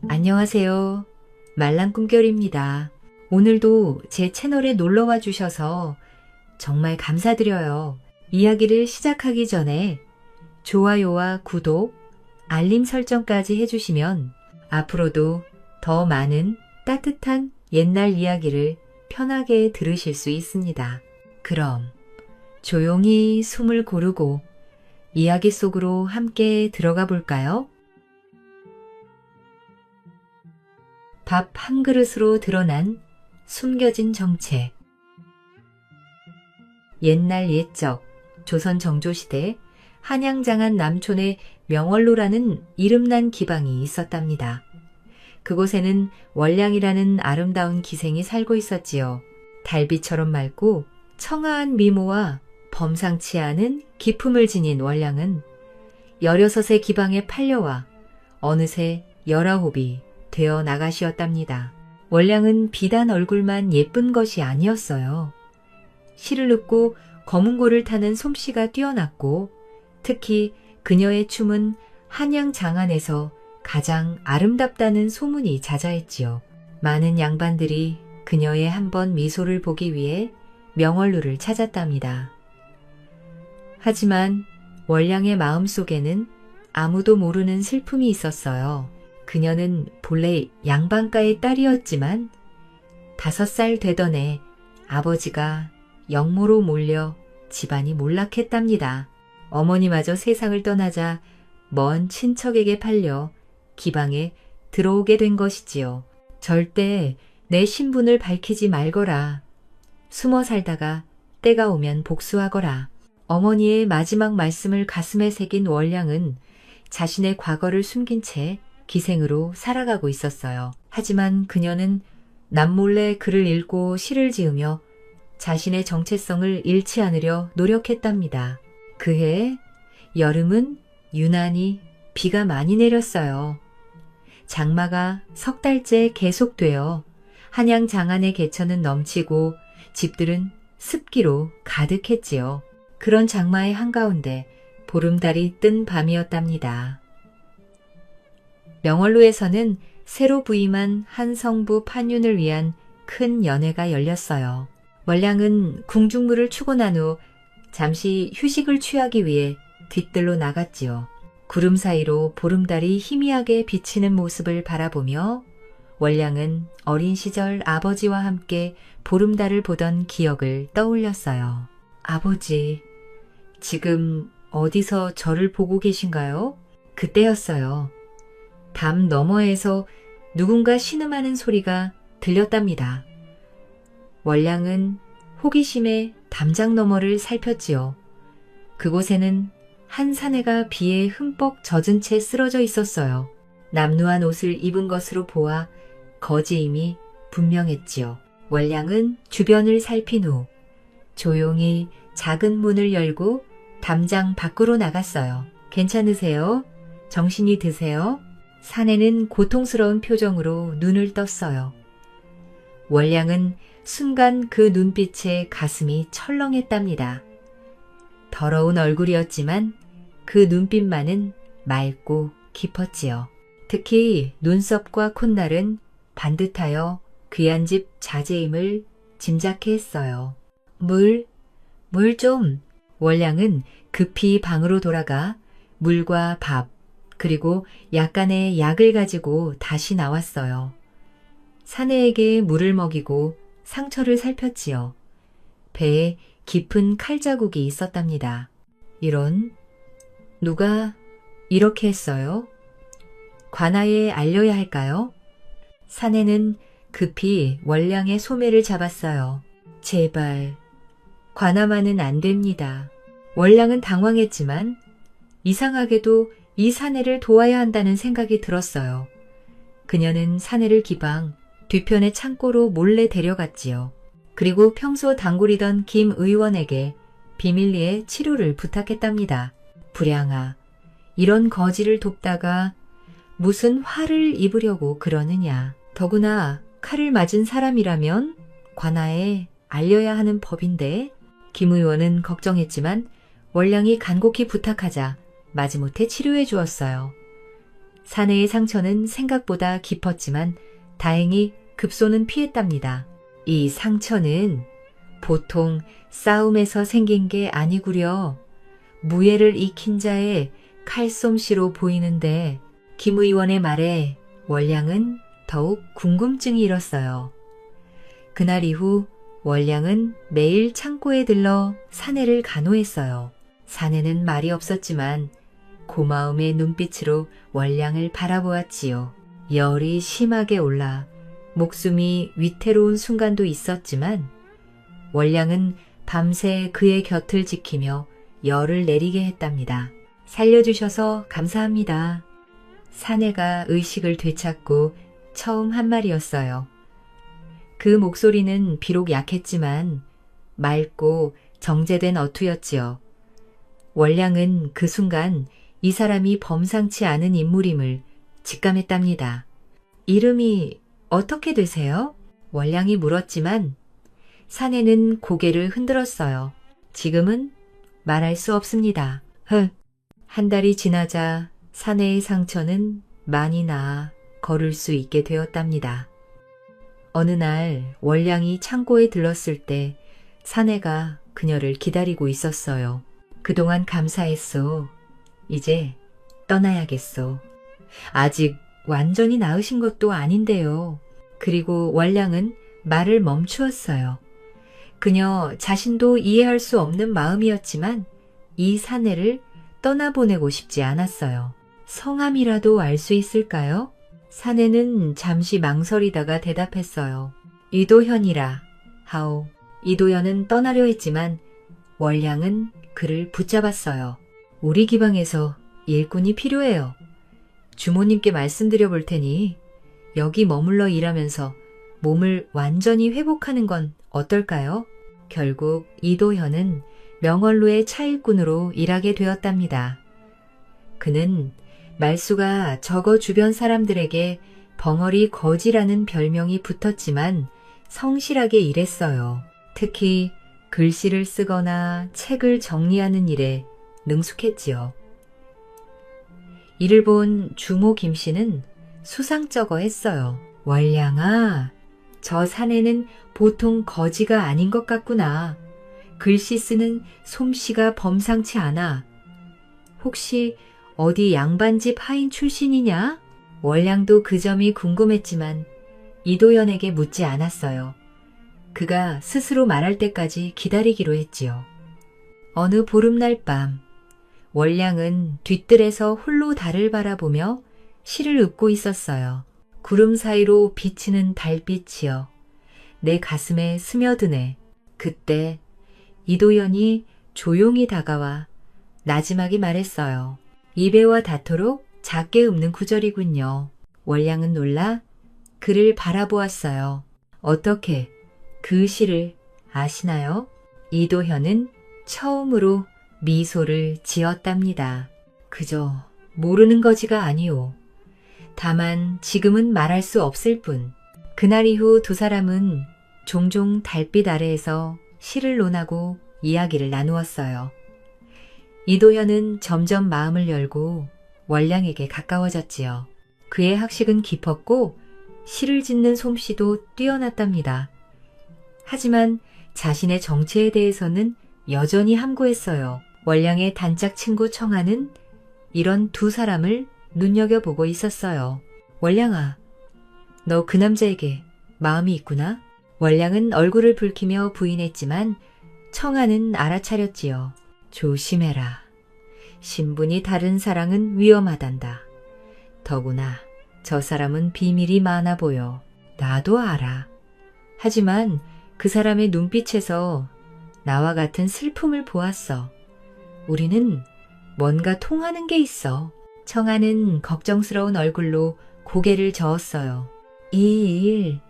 안녕하세요. 말랑꿈결입니다. 오늘도 제 채널에 놀러와 주셔서 정말 감사드려요. 이야기를 시작하기 전에 좋아요와 구독, 알림 설정까지 해주시면 앞으로도 더 많은 따뜻한 옛날 이야기를 편하게 들으실 수 있습니다. 그럼 조용히 숨을 고르고 이야기 속으로 함께 들어가 볼까요? 밥 한 그릇으로 드러난 숨겨진 정체. 옛날 옛적 조선 정조시대 한양장안 남촌에 명월로라는 이름난 기방이 있었답니다. 그곳에는 월량이라는 아름다운 기생이 살고 있었지요. 달빛처럼 맑고 청아한 미모와 범상치 않은 기품을 지닌 월량은 16의 기방에 팔려와 어느새 19이 되어 나가시었답니다. 월량은 비단 얼굴만 예쁜 것이 아니었어요. 실을 읊고 검은고를 타는 솜씨가 뛰어났고 특히 그녀의 춤은 한양 장안에서 가장 아름답다는 소문이 자자했지요. 많은 양반들이 그녀의 한 번 미소를 보기 위해 명월루를 찾았답니다. 하지만 월량의 마음속에는 아무도 모르는 슬픔이 있었어요. 그녀는 본래 양반가의 딸이었지만 5살 되던 해 아버지가 영모로 몰려 집안이 몰락했답니다. 어머니마저 세상을 떠나자 먼 친척에게 팔려 기방에 들어오게 된 것이지요. 절대 내 신분을 밝히지 말거라. 숨어 살다가 때가 오면 복수하거라. 어머니의 마지막 말씀을 가슴에 새긴 월량은 자신의 과거를 숨긴 채 기생으로 살아가고 있었어요. 하지만 그녀는 남몰래 글을 읽고 시를 지으며 자신의 정체성을 잃지 않으려 노력했답니다. 그해 여름은 유난히 비가 많이 내렸어요. 장마가 석 달째 계속되어 한양 장안의 개천은 넘치고 집들은 습기로 가득했지요. 그런 장마의 한가운데 보름달이 뜬 밤이었답니다. 명월루에서는 새로 부임한 한 성부 판윤을 위한 큰 연회가 열렸어요. 월량은 궁중물을 추고 난 후 잠시 휴식을 취하기 위해 뒤뜰로 나갔지요. 구름 사이로 보름달이 희미하게 비치는 모습을 바라보며 월량은 어린 시절 아버지와 함께 보름달을 보던 기억을 떠올렸어요. 아버지, 지금 어디서 저를 보고 계신가요? 그때였어요. 담 너머에서 누군가 신음하는 소리가 들렸답니다. 월량은 호기심에 담장 너머를 살폈지요. 그곳에는 한 사내가 비에 흠뻑 젖은 채 쓰러져 있었어요. 남루한 옷을 입은 것으로 보아 거지임이 분명했지요. 월량은 주변을 살핀 후 조용히 작은 문을 열고 담장 밖으로 나갔어요. 괜찮으세요? 정신이 드세요? 사내는 고통스러운 표정으로 눈을 떴어요. 월량은 순간 그 눈빛에 가슴이 철렁했답니다. 더러운 얼굴이었지만 그 눈빛만은 맑고 깊었지요. 특히 눈썹과 콧날은 반듯하여 귀한 집 자제임을 짐작케 했어요. 물 좀. 월량은 급히 방으로 돌아가 물과 밥 그리고 약간의 약을 가지고 다시 나왔어요. 사내에게 물을 먹이고 상처를 살폈지요. 배에 깊은 칼자국이 있었답니다. 이런, 누가 이렇게 했어요? 관아에 알려야 할까요? 사내는 급히 월량의 소매를 잡았어요. 제발, 관아만은 안 됩니다. 월량은 당황했지만 이상하게도 이 사내를 도와야 한다는 생각이 들었어요. 그녀는 사내를 기방 뒤편의 창고로 몰래 데려갔지요. 그리고 평소 단골이던 김 의원에게 비밀리에 치료를 부탁했답니다. 불량아, 이런 거지를 돕다가 무슨 화를 입으려고 그러느냐. 더구나 칼을 맞은 사람이라면 관아에 알려야 하는 법인데. 김 의원은 걱정했지만 월량이 간곡히 부탁하자 마지못해 치료해 주었어요. 사내의 상처는 생각보다 깊었지만 다행히 급소는 피했답니다. 이 상처는 보통 싸움에서 생긴 게 아니구려. 무예를 익힌 자의 칼솜씨로 보이는데 김 의원의 말에 월량은 더욱 궁금증이 일었어요. 그날 이후 월량은 매일 창고에 들러 사내를 간호했어요. 사내는 말이 없었지만 고마움의 눈빛으로 월량을 바라보았지요. 열이 심하게 올라 목숨이 위태로운 순간도 있었지만 월량은 밤새 그의 곁을 지키며 열을 내리게 했답니다. 살려주셔서 감사합니다. 사내가 의식을 되찾고 처음 한 말이었어요. 그 목소리는 비록 약했지만 맑고 정제된 어투였지요. 월량은 그 순간 이 사람이 범상치 않은 인물임을 직감했답니다. 이름이 어떻게 되세요? 월량이 물었지만 사내는 고개를 흔들었어요. 지금은 말할 수 없습니다. 한 달이 지나자 사내의 상처는 많이 나아 걸을 수 있게 되었답니다. 어느 날 월량이 창고에 들렀을 때 사내가 그녀를 기다리고 있었어요. 그동안 감사했소. 이제 떠나야겠소. 아직 완전히 나으신 것도 아닌데요. 그리고 월량은 말을 멈추었어요. 그녀 자신도 이해할 수 없는 마음이었지만 이 사내를 떠나보내고 싶지 않았어요. 성함이라도 알 수 있을까요? 사내는 잠시 망설이다가 대답했어요. 이도현이라 하오. 이도현은 떠나려 했지만 월량은 그를 붙잡았어요. 우리 기방에서 일꾼이 필요해요. 주모님께 말씀드려 볼 테니 여기 머물러 일하면서 몸을 완전히 회복하는 건 어떨까요? 결국 이도현은 명월로의 차일꾼으로 일하게 되었답니다. 그는 말수가 적어 주변 사람들에게 벙어리 거지라는 별명이 붙었지만 성실하게 일했어요. 특히 글씨를 쓰거나 책을 정리하는 일에 능숙했지요. 이를 본 주모 김씨는 수상쩍어 했어요. 월량아, 저 사내는 보통 거지가 아닌 것 같구나. 글씨 쓰는 솜씨가 범상치 않아. 혹시 어디 양반집 하인 출신이냐? 월량도 그 점이 궁금했지만 이도현에게 묻지 않았어요. 그가 스스로 말할 때까지 기다리기로 했지요. 어느 보름날 밤, 월량은 뒤뜰에서 홀로 달을 바라보며 시를 읊고 있었어요. 구름 사이로 비치는 달빛이여 내 가슴에 스며드네. 그때 이도현이 조용히 다가와 나지막이 말했어요. 이배와 닿도록 작게 읊는 구절이군요. 월량은 놀라 그를 바라보았어요. 어떻게 그 시를 아시나요? 이도현은 처음으로 미소를 지었답니다. 그저 모르는 거지가 아니오. 다만 지금은 말할 수 없을 뿐. 그날 이후 두 사람은 종종 달빛 아래에서 시를 논하고 이야기를 나누었어요. 이도현은 점점 마음을 열고 월량에게 가까워졌지요. 그의 학식은 깊었고 시를 짓는 솜씨도 뛰어났답니다. 하지만 자신의 정체에 대해서는 여전히 함구했어요. 월량의 단짝 친구 청아는 이런 두 사람을 눈여겨보고 있었어요. 월량아, 너 그 남자에게 마음이 있구나? 월량은 얼굴을 붉히며 부인했지만 청아는 알아차렸지요. 조심해라. 신분이 다른 사랑은 위험하단다. 더구나 저 사람은 비밀이 많아 보여. 나도 알아. 하지만 그 사람의 눈빛에서 나와 같은 슬픔을 보았어. 우리는 뭔가 통하는 게 있어. 청아는 걱정스러운 얼굴로 고개를 저었어요. 이 일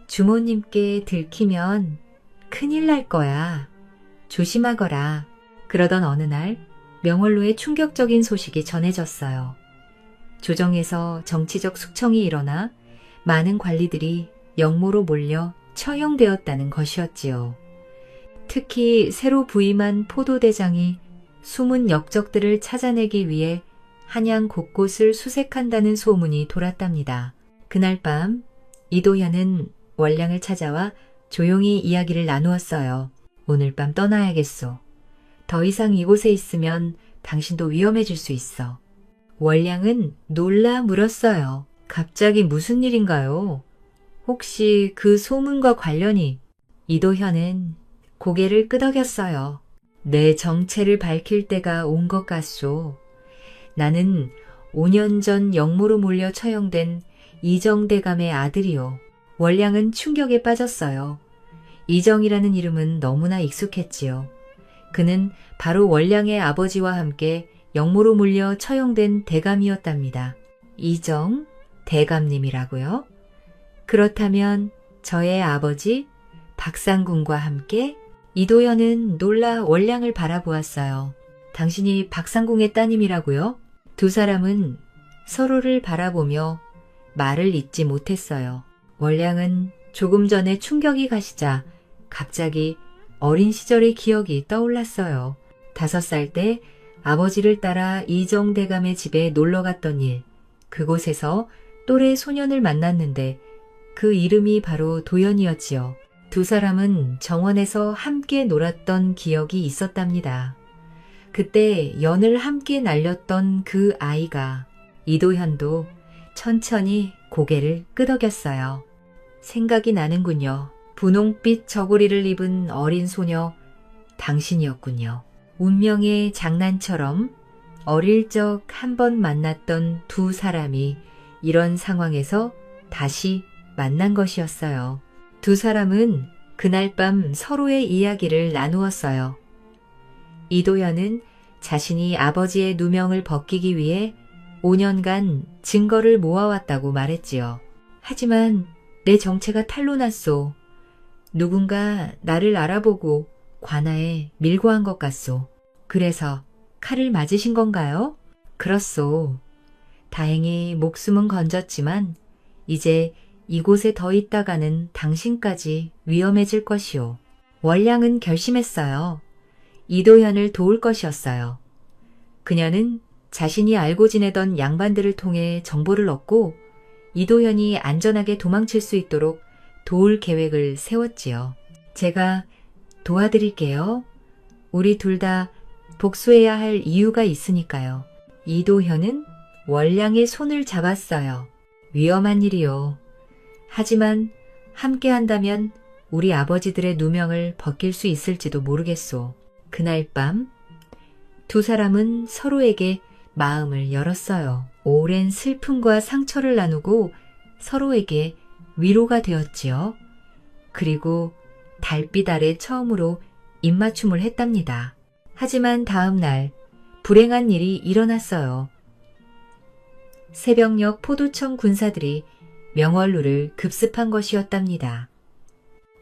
주모님께 들키면 큰일 날 거야. 조심하거라. 그러던 어느 날 명월로에 충격적인 소식이 전해졌어요. 조정에서 정치적 숙청이 일어나 많은 관리들이 영모로 몰려 처형되었다는 것이었지요. 특히 새로 부임한 포도대장이 숨은 역적들을 찾아내기 위해 한양 곳곳을 수색한다는 소문이 돌았답니다. 그날 밤 이도현은 월량을 찾아와 조용히 이야기를 나누었어요. 오늘 밤 떠나야겠소. 더 이상 이곳에 있으면 당신도 위험해질 수 있어. 월량은 놀라 물었어요. 갑자기 무슨 일인가요? 혹시 그 소문과 관련이? 이도현은 고개를 끄덕였어요. 내 정체를 밝힐 때가 온 것 같소. 나는 5년 전 영모로 몰려 처형된 이정대감의 아들이요. 월량은 충격에 빠졌어요. 이정이라는 이름은 너무나 익숙했지요. 그는 바로 월량의 아버지와 함께 영모로 몰려 처형된 대감이었답니다. 이정? 대감님이라고요? 그렇다면 저의 아버지 박상궁과 함께? 이도현은 놀라 월량을 바라보았어요. 당신이 박상궁의 따님이라고요? 두 사람은 서로를 바라보며 말을 잇지 못했어요. 월량은 조금 전에 충격이 가시자 갑자기 어린 시절의 기억이 떠올랐어요. 5살 때 아버지를 따라 이정대감의 집에 놀러 갔던 일, 그곳에서 또래 소년을 만났는데 그 이름이 바로 도연이었지요. 두 사람은 정원에서 함께 놀았던 기억이 있었답니다. 그때 연을 함께 날렸던 그 아이가 이도현도 천천히 고개를 끄덕였어요. 생각이 나는군요. 분홍빛 저고리를 입은 어린 소녀, 당신이었군요. 운명의 장난처럼 어릴 적 한 번 만났던 두 사람이 이런 상황에서 다시 만난 것이었어요. 두 사람은 그날 밤 서로의 이야기를 나누었어요. 이도현은 자신이 아버지의 누명을 벗기기 위해 5년간 증거를 모아왔다고 말했지요. 하지만 내 정체가 탄로났소. 누군가 나를 알아보고 관아에 밀고 한 것 같소. 그래서 칼을 맞으신 건가요? 그렇소. 다행히 목숨은 건졌지만 이제 이곳에 더 있다가는 당신까지 위험해질 것이오. 월량은 결심했어요. 이도현을 도울 것이었어요. 그녀는 자신이 알고 지내던 양반들을 통해 정보를 얻고 이도현이 안전하게 도망칠 수 있도록 도울 계획을 세웠지요. 제가 도와드릴게요. 우리 둘 다 복수해야 할 이유가 있으니까요. 이도현은 월량의 손을 잡았어요. 위험한 일이요. 하지만 함께 한다면 우리 아버지들의 누명을 벗길 수 있을지도 모르겠소. 그날 밤 두 사람은 서로에게 마음을 열었어요. 오랜 슬픔과 상처를 나누고 서로에게 위로가 되었지요. 그리고 달빛 아래 처음으로 입맞춤을 했답니다. 하지만 다음 날 불행한 일이 일어났어요. 새벽녘 포도청 군사들이 명월루를 급습한 것이었답니다.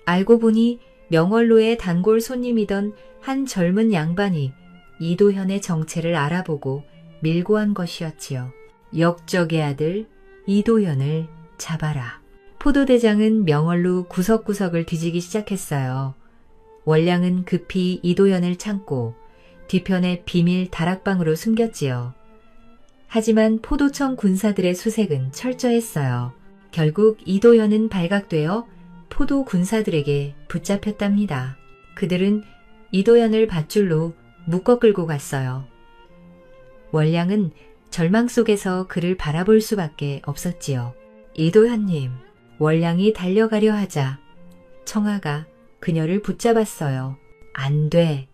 알고 보니 명월루의 단골 손님이던 한 젊은 양반이 이도현의 정체를 알아보고 밀고 한 것이었지요. 역적의 아들 이도현을 잡아라. 포도대장은 명월루 구석구석을 뒤지기 시작했어요. 월량은 급히 이도현을 참고 뒤편에 비밀 다락방으로 숨겼지요. 하지만 포도청 군사들의 수색은 철저했어요. 결국 이도현은 발각되어 포도 군사들에게 붙잡혔답니다. 그들은 이도현을 밧줄로 묶어 끌고 갔어요. 월량은 절망 속에서 그를 바라볼 수밖에 없었지요. 이도현님, 월량이 달려가려 하자 청아가 그녀를 붙잡았어요. 안 돼.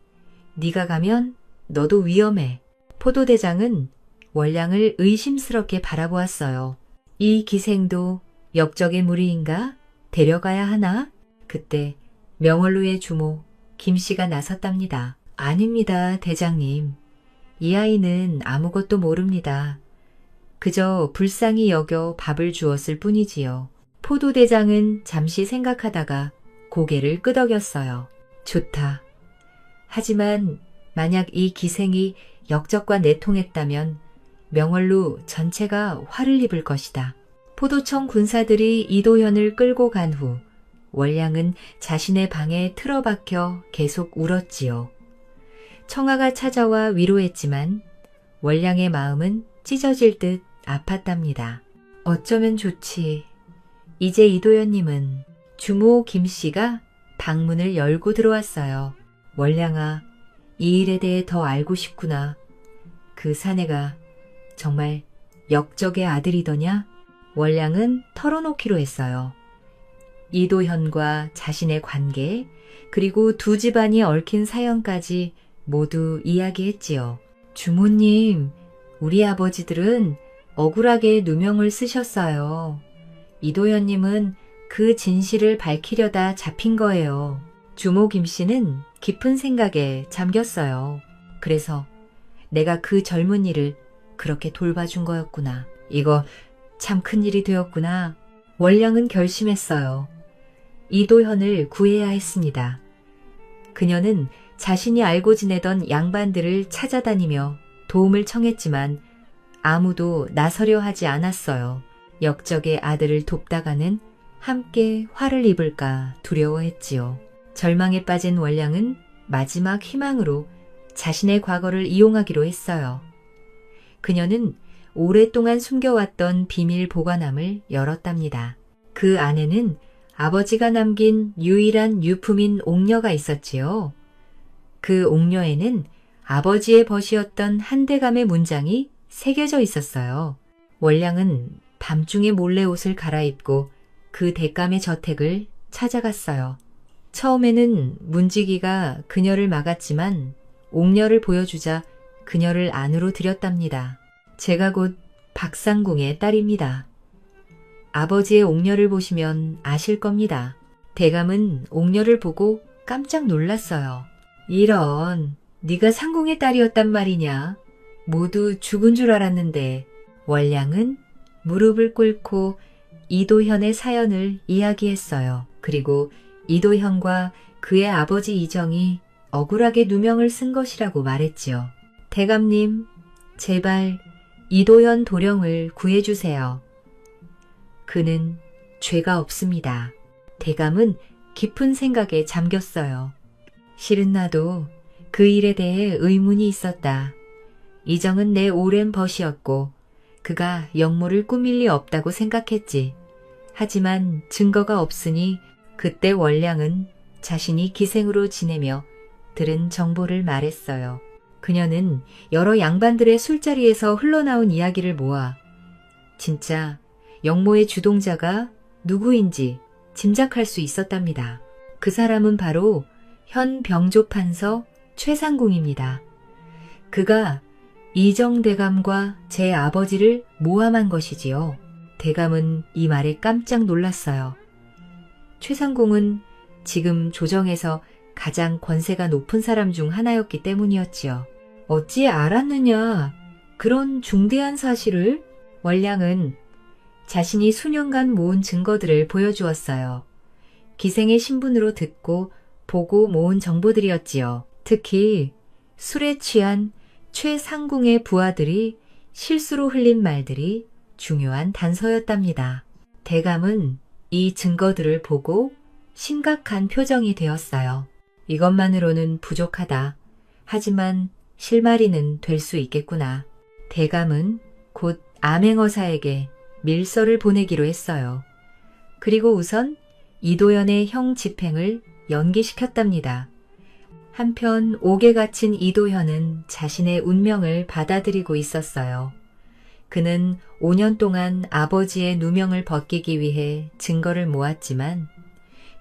네가 가면 너도 위험해. 포도대장은 월량을 의심스럽게 바라보았어요. 이 기생도 역적의 무리인가? 데려가야 하나? 그때 명월루의 주모 김씨가 나섰답니다. 아닙니다, 대장님. 이 아이는 아무것도 모릅니다. 그저 불쌍히 여겨 밥을 주었을 뿐이지요. 포도대장은 잠시 생각하다가 고개를 끄덕였어요. 좋다. 하지만 만약 이 기생이 역적과 내통했다면 명월루 전체가 화를 입을 것이다. 포도청 군사들이 이도현을 끌고 간 후 월량은 자신의 방에 틀어박혀 계속 울었지요. 청아가 찾아와 위로했지만 월량의 마음은 찢어질 듯 아팠답니다. 어쩌면 좋지. 이제 이도연님은 주모 김씨가 방문을 열고 들어왔어요. 월량아, 이 일에 대해 더 알고 싶구나. 그 사내가 정말 역적의 아들이더냐? 월량은 털어놓기로 했어요. 이도현과 자신의 관계, 그리고 두 집안이 얽힌 사연까지 모두 이야기했지요. 주모님, 우리 아버지들은 억울하게 누명을 쓰셨어요. 이도현님은 그 진실을 밝히려다 잡힌 거예요. 주모 김씨는 깊은 생각에 잠겼어요. 그래서 내가 그 젊은이를 그렇게 돌봐준 거였구나. 이거 참 큰일이 되었구나. 월량은 결심했어요. 이도현을 구해야 했습니다. 그녀는 자신이 알고 지내던 양반들을 찾아다니며 도움을 청했지만 아무도 나서려 하지 않았어요. 역적의 아들을 돕다가는 함께 화를 입을까 두려워했지요. 절망에 빠진 월량은 마지막 희망으로 자신의 과거를 이용하기로 했어요. 그녀는 오랫동안 숨겨왔던 비밀 보관함을 열었답니다. 그 안에는 아버지가 남긴 유일한 유품인 옥녀가 있었지요. 그 옥녀에는 아버지의 벗이었던 한대감의 문장이 새겨져 있었어요. 월량은 밤중에 몰래 옷을 갈아입고 그 대감의 저택을 찾아갔어요. 처음에는 문지기가 그녀를 막았지만 옥녀를 보여주자 그녀를 안으로 들였답니다. 제가 곧 박상궁의 딸입니다. 아버지의 옥녀를 보시면 아실 겁니다. 대감은 옥녀를 보고 깜짝 놀랐어요. 이런, 네가 상궁의 딸이었단 말이냐. 모두 죽은 줄 알았는데. 월량은 무릎을 꿇고 이도현의 사연을 이야기했어요. 그리고 이도현과 그의 아버지 이정이 억울하게 누명을 쓴 것이라고 말했지요. 대감님, 제발 이도현 도령을 구해주세요. 그는 죄가 없습니다. 대감은 깊은 생각에 잠겼어요. 실은 나도 그 일에 대해 의문이 있었다. 이정은 내 오랜 벗이었고 그가 역모를 꾸밀 리 없다고 생각했지. 하지만 증거가 없으니 그때 월량은 자신이 기생으로 지내며 들은 정보를 말했어요. 그녀는 여러 양반들의 술자리에서 흘러나온 이야기를 모아 진짜 역모의 주동자가 누구인지 짐작할 수 있었답니다. 그 사람은 바로 현 병조판서 최상궁입니다. 그가 이정대감과 제 아버지를 모함한 것이지요. 대감은 이 말에 깜짝 놀랐어요. 최상궁은 지금 조정에서 가장 권세가 높은 사람 중 하나였기 때문이었지요. 어찌 알았느냐? 그런 중대한 사실을? 월량은 자신이 수년간 모은 증거들을 보여주었어요. 기생의 신분으로 듣고 보고 모은 정보들이었지요. 특히 술에 취한 최상궁의 부하들이 실수로 흘린 말들이 중요한 단서였답니다. 대감은 이 증거들을 보고 심각한 표정이 되었어요. 이것만으로는 부족하다. 하지만 실마리는 될 수 있겠구나. 대감은 곧 암행어사에게 밀서를 보내기로 했어요. 그리고 우선 이도현의 형 집행을 연기시켰답니다. 한편 옥에 갇힌 이도현은 자신의 운명을 받아들이고 있었어요. 그는 5년 동안 아버지의 누명을 벗기기 위해 증거를 모았지만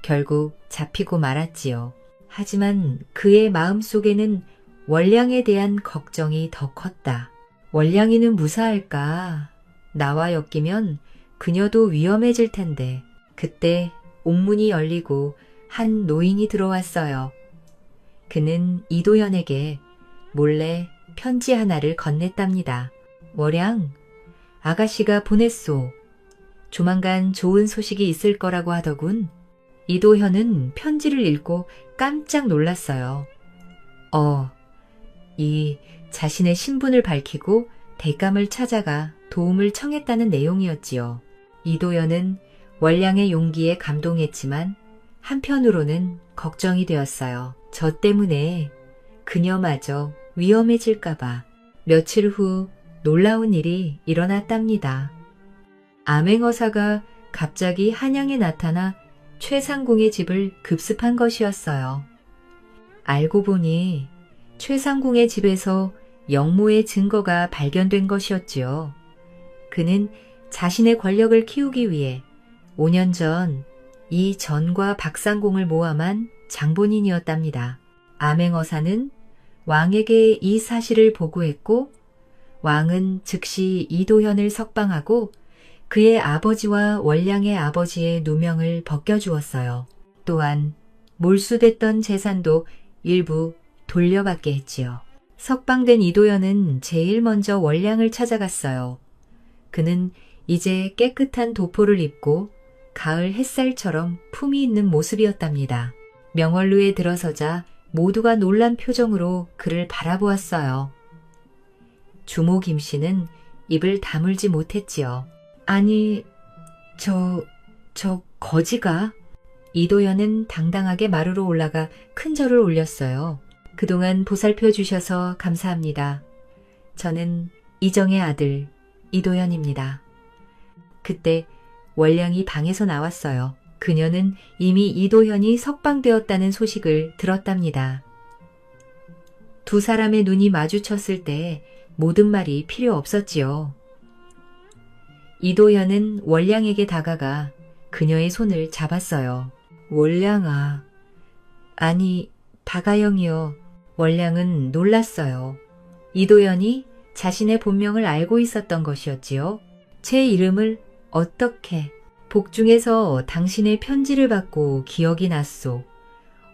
결국 잡히고 말았지요. 하지만 그의 마음속에는 월량에 대한 걱정이 더 컸다. 월량이는 무사할까? 나와 엮이면 그녀도 위험해질 텐데. 그때 옥문이 열리고 한 노인이 들어왔어요. 그는 이도현에게 몰래 편지 하나를 건넸답니다. 월량, 아가씨가 보냈소. 조만간 좋은 소식이 있을 거라고 하더군. 이도현은 편지를 읽고 깜짝 놀랐어요. 이 자신의 신분을 밝히고 대감을 찾아가 도움을 청했다는 내용이었지요. 이도현은 월량의 용기에 감동했지만 한편으로는 걱정이 되었어요. 저 때문에 그녀마저 위험해질까봐. 며칠 후 놀라운 일이 일어났답니다. 암행어사가 갑자기 한양에 나타나 최상궁의 집을 급습한 것이었어요. 알고 보니 최상궁의 집에서 영모의 증거가 발견된 것이었지요. 그는 자신의 권력을 키우기 위해 5년 전 이 전과 박상공을 모함한 장본인이었답니다. 암행어사는 왕에게 이 사실을 보고했고 왕은 즉시 이도현을 석방하고 그의 아버지와 원량의 아버지의 누명을 벗겨주었어요. 또한 몰수됐던 재산도 일부 돌려받게 했지요. 석방된 이도현은 제일 먼저 원량을 찾아갔어요. 그는 이제 깨끗한 도포를 입고 가을 햇살처럼 품이 있는 모습이었답니다. 명월루에 들어서자 모두가 놀란 표정으로 그를 바라보았어요. 주모 김씨는 입을 다물지 못했지요. 아니, 저 거지가? 이도현은 당당하게 마루로 올라가 큰 절을 올렸어요. 그동안 보살펴 주셔서 감사합니다. 저는 이정의 아들 이도현입니다. 그때 원량이 방에서 나왔어요. 그녀는 이미 이도현이 석방되었다는 소식을 들었답니다. 두 사람의 눈이 마주쳤을 때 모든 말이 필요 없었지요. 이도현은 원량에게 다가가 그녀의 손을 잡았어요. 원량아. 아니, 박아영이요. 원량은 놀랐어요. 이도현이 자신의 본명을 알고 있었던 것이었지요. 제 이름을 어떻게 복중에서 당신의 편지를 받고 기억이 났소.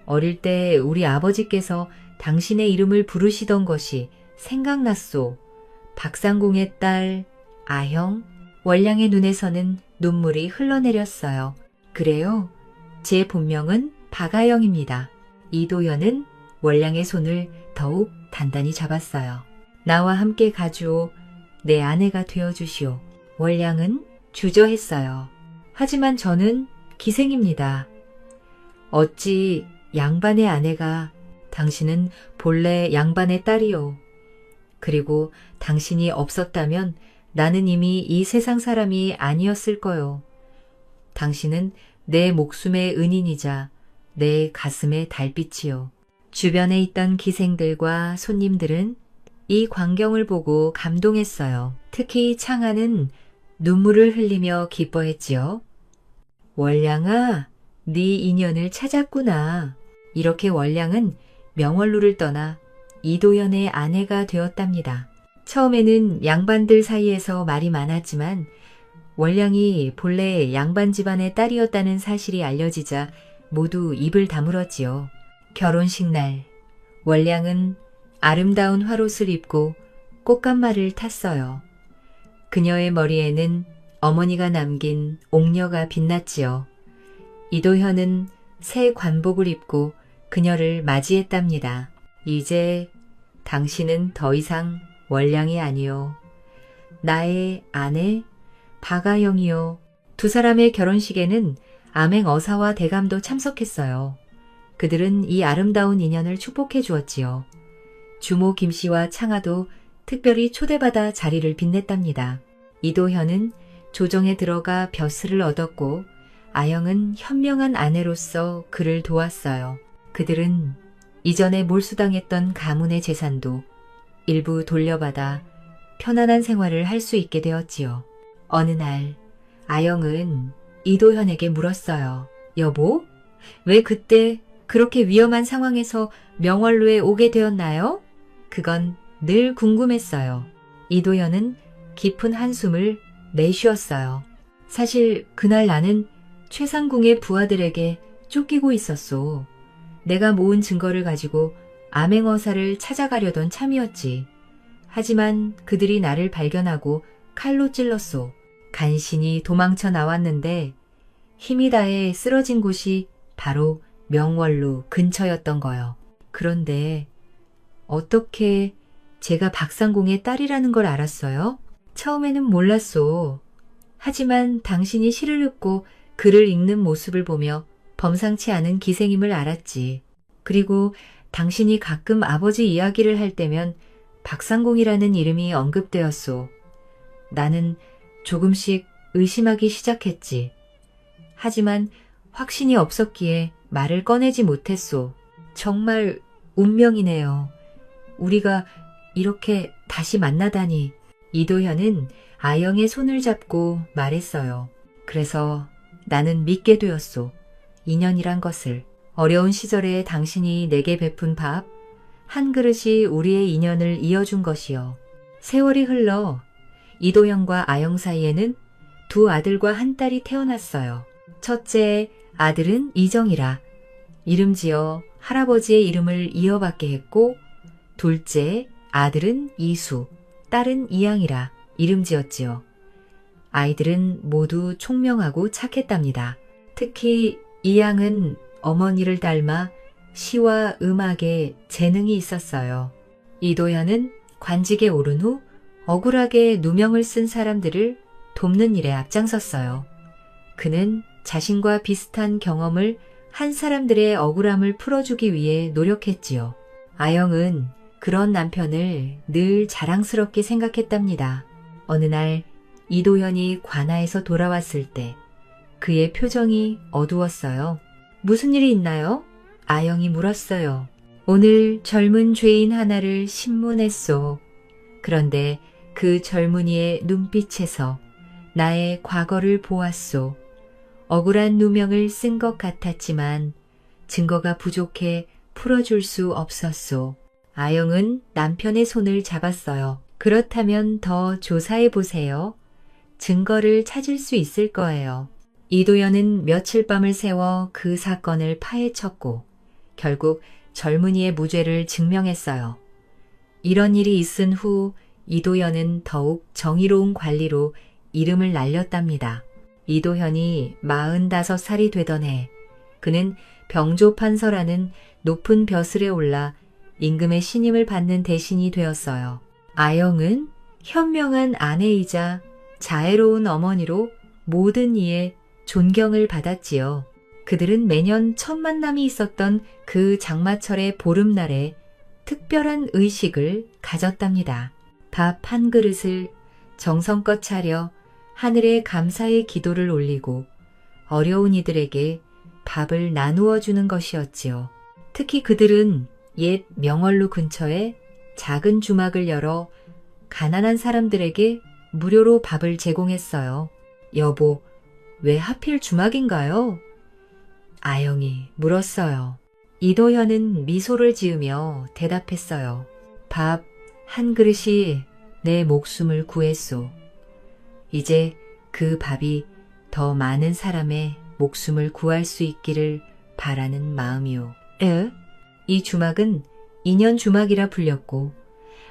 어릴 때 우리 아버지께서 당신의 이름을 부르시던 것이 생각났소. 박상공의 딸 아형? 원량의 눈에서는 눈물이 흘러내렸어요. 그래요? 제 본명은 박아영입니다. 이도현은 원량의 손을 더욱 단단히 잡았어요. 나와 함께 가주오. 내 아내가 되어주시오. 원량은 주저했어요. 하지만 저는 기생입니다. 어찌 양반의 아내가, 당신은 본래 양반의 딸이오. 그리고 당신이 없었다면 나는 이미 이 세상 사람이 아니었을 거요. 당신은 내 목숨의 은인이자 내 가슴의 달빛이요. 주변에 있던 기생들과 손님들은 이 광경을 보고 감동했어요. 특히 창하는 눈물을 흘리며 기뻐했지요. 원량아, 네 인연을 찾았구나. 이렇게 원량은 명월루를 떠나 이도현의 아내가 되었답니다. 처음에는 양반들 사이에서 말이 많았지만 원량이 본래 양반 집안의 딸이었다는 사실이 알려지자 모두 입을 다물었지요. 결혼식 날, 원량은 아름다운 화롯을 입고 꽃감마를 탔어요. 그녀의 머리에는 어머니가 남긴 옥녀가 빛났지요. 이도현은 새 관복을 입고 그녀를 맞이했답니다. 이제 당신은 더 이상 원량이 아니요. 나의 아내 박아영이요. 두 사람의 결혼식에는 암행어사와 대감도 참석했어요. 그들은 이 아름다운 인연을 축복해 주었지요. 주모 김씨와 창하도 특별히 초대받아 자리를 빛냈답니다. 이도현은 조정에 들어가 벼슬을 얻었고 아영은 현명한 아내로서 그를 도왔어요. 그들은 이전에 몰수당했던 가문의 재산도 일부 돌려받아 편안한 생활을 할 수 있게 되었지요. 어느 날 아영은 이도현에게 물었어요. 여보, 왜 그때 그렇게 위험한 상황에서 명월루에 오게 되었나요? 그건 늘 궁금했어요. 이도현은 깊은 한숨을 내쉬었어요. 사실 그날 나는 최상궁의 부하들에게 쫓기고 있었소. 내가 모은 증거를 가지고 암행어사를 찾아가려던 참이었지. 하지만 그들이 나를 발견하고 칼로 찔렀소. 간신히 도망쳐 나왔는데 힘이 다해 쓰러진 곳이 바로 명월루 근처였던 거요. 그런데 어떻게 제가 박상공의 딸이라는 걸 알았어요? 처음에는 몰랐소. 하지만 당신이 시를 읊고 글을 읽는 모습을 보며 범상치 않은 기생임을 알았지. 그리고 당신이 가끔 아버지 이야기를 할 때면 박상공이라는 이름이 언급되었소. 나는 조금씩 의심하기 시작했지. 하지만 확신이 없었기에 말을 꺼내지 못했소. 정말 운명이네요. 우리가 이렇게 다시 만나다니. 이도현은 아영의 손을 잡고 말했어요. 그래서 나는 믿게 되었소. 인연이란 것을. 어려운 시절에 당신이 내게 베푼 밥, 한 그릇이 우리의 인연을 이어준 것이요. 세월이 흘러 이도현과 아영 사이에는 두 아들과 한 딸이 태어났어요. 첫째 아들은 이정이라 이름지어 할아버지의 이름을 이어받게 했고, 둘째 아들은 이수, 딸은 이양이라 이름지었지요. 아이들은 모두 총명하고 착했답니다. 특히 이양은 어머니를 닮아 시와 음악에 재능이 있었어요. 이도현은 관직에 오른 후 억울하게 누명을 쓴 사람들을 돕는 일에 앞장섰어요. 그는 자신과 비슷한 경험을 한 사람들의 억울함을 풀어주기 위해 노력했지요. 아영은 그런 남편을 늘 자랑스럽게 생각했답니다. 어느 날 이도현이 관아에서 돌아왔을 때 그의 표정이 어두웠어요. 무슨 일이 있나요? 아영이 물었어요. 오늘 젊은 죄인 하나를 신문했소. 그런데 그 젊은이의 눈빛에서 나의 과거를 보았소. 억울한 누명을 쓴 것 같았지만 증거가 부족해 풀어줄 수 없었소. 아영은 남편의 손을 잡았어요. 그렇다면 더 조사해 보세요. 증거를 찾을 수 있을 거예요. 이도현은 며칠 밤을 새워 그 사건을 파헤쳤고 결국 젊은이의 무죄를 증명했어요. 이런 일이 있은 후 이도현은 더욱 정의로운 관리로 이름을 날렸답니다. 이도현이 45살이 되던 해 그는 병조판서라는 높은 벼슬에 올라 임금의 신임을 받는 대신이 되었어요. 아영은 현명한 아내이자 자애로운 어머니로 모든 이의 존경을 받았지요. 그들은 매년 첫 만남이 있었던 그 장마철의 보름날에 특별한 의식을 가졌답니다. 밥 한 그릇을 정성껏 차려 하늘에 감사의 기도를 올리고 어려운 이들에게 밥을 나누어 주는 것이었지요. 특히 그들은 옛 명월루 근처에 작은 주막을 열어 가난한 사람들에게 무료로 밥을 제공했어요. 여보, 왜 하필 주막인가요? 아영이 물었어요. 이도현은 미소를 지으며 대답했어요. 밥 한 그릇이 내 목숨을 구했소. 이제 그 밥이 더 많은 사람의 목숨을 구할 수 있기를 바라는 마음이요. 이 주막은 인연 주막이라 불렸고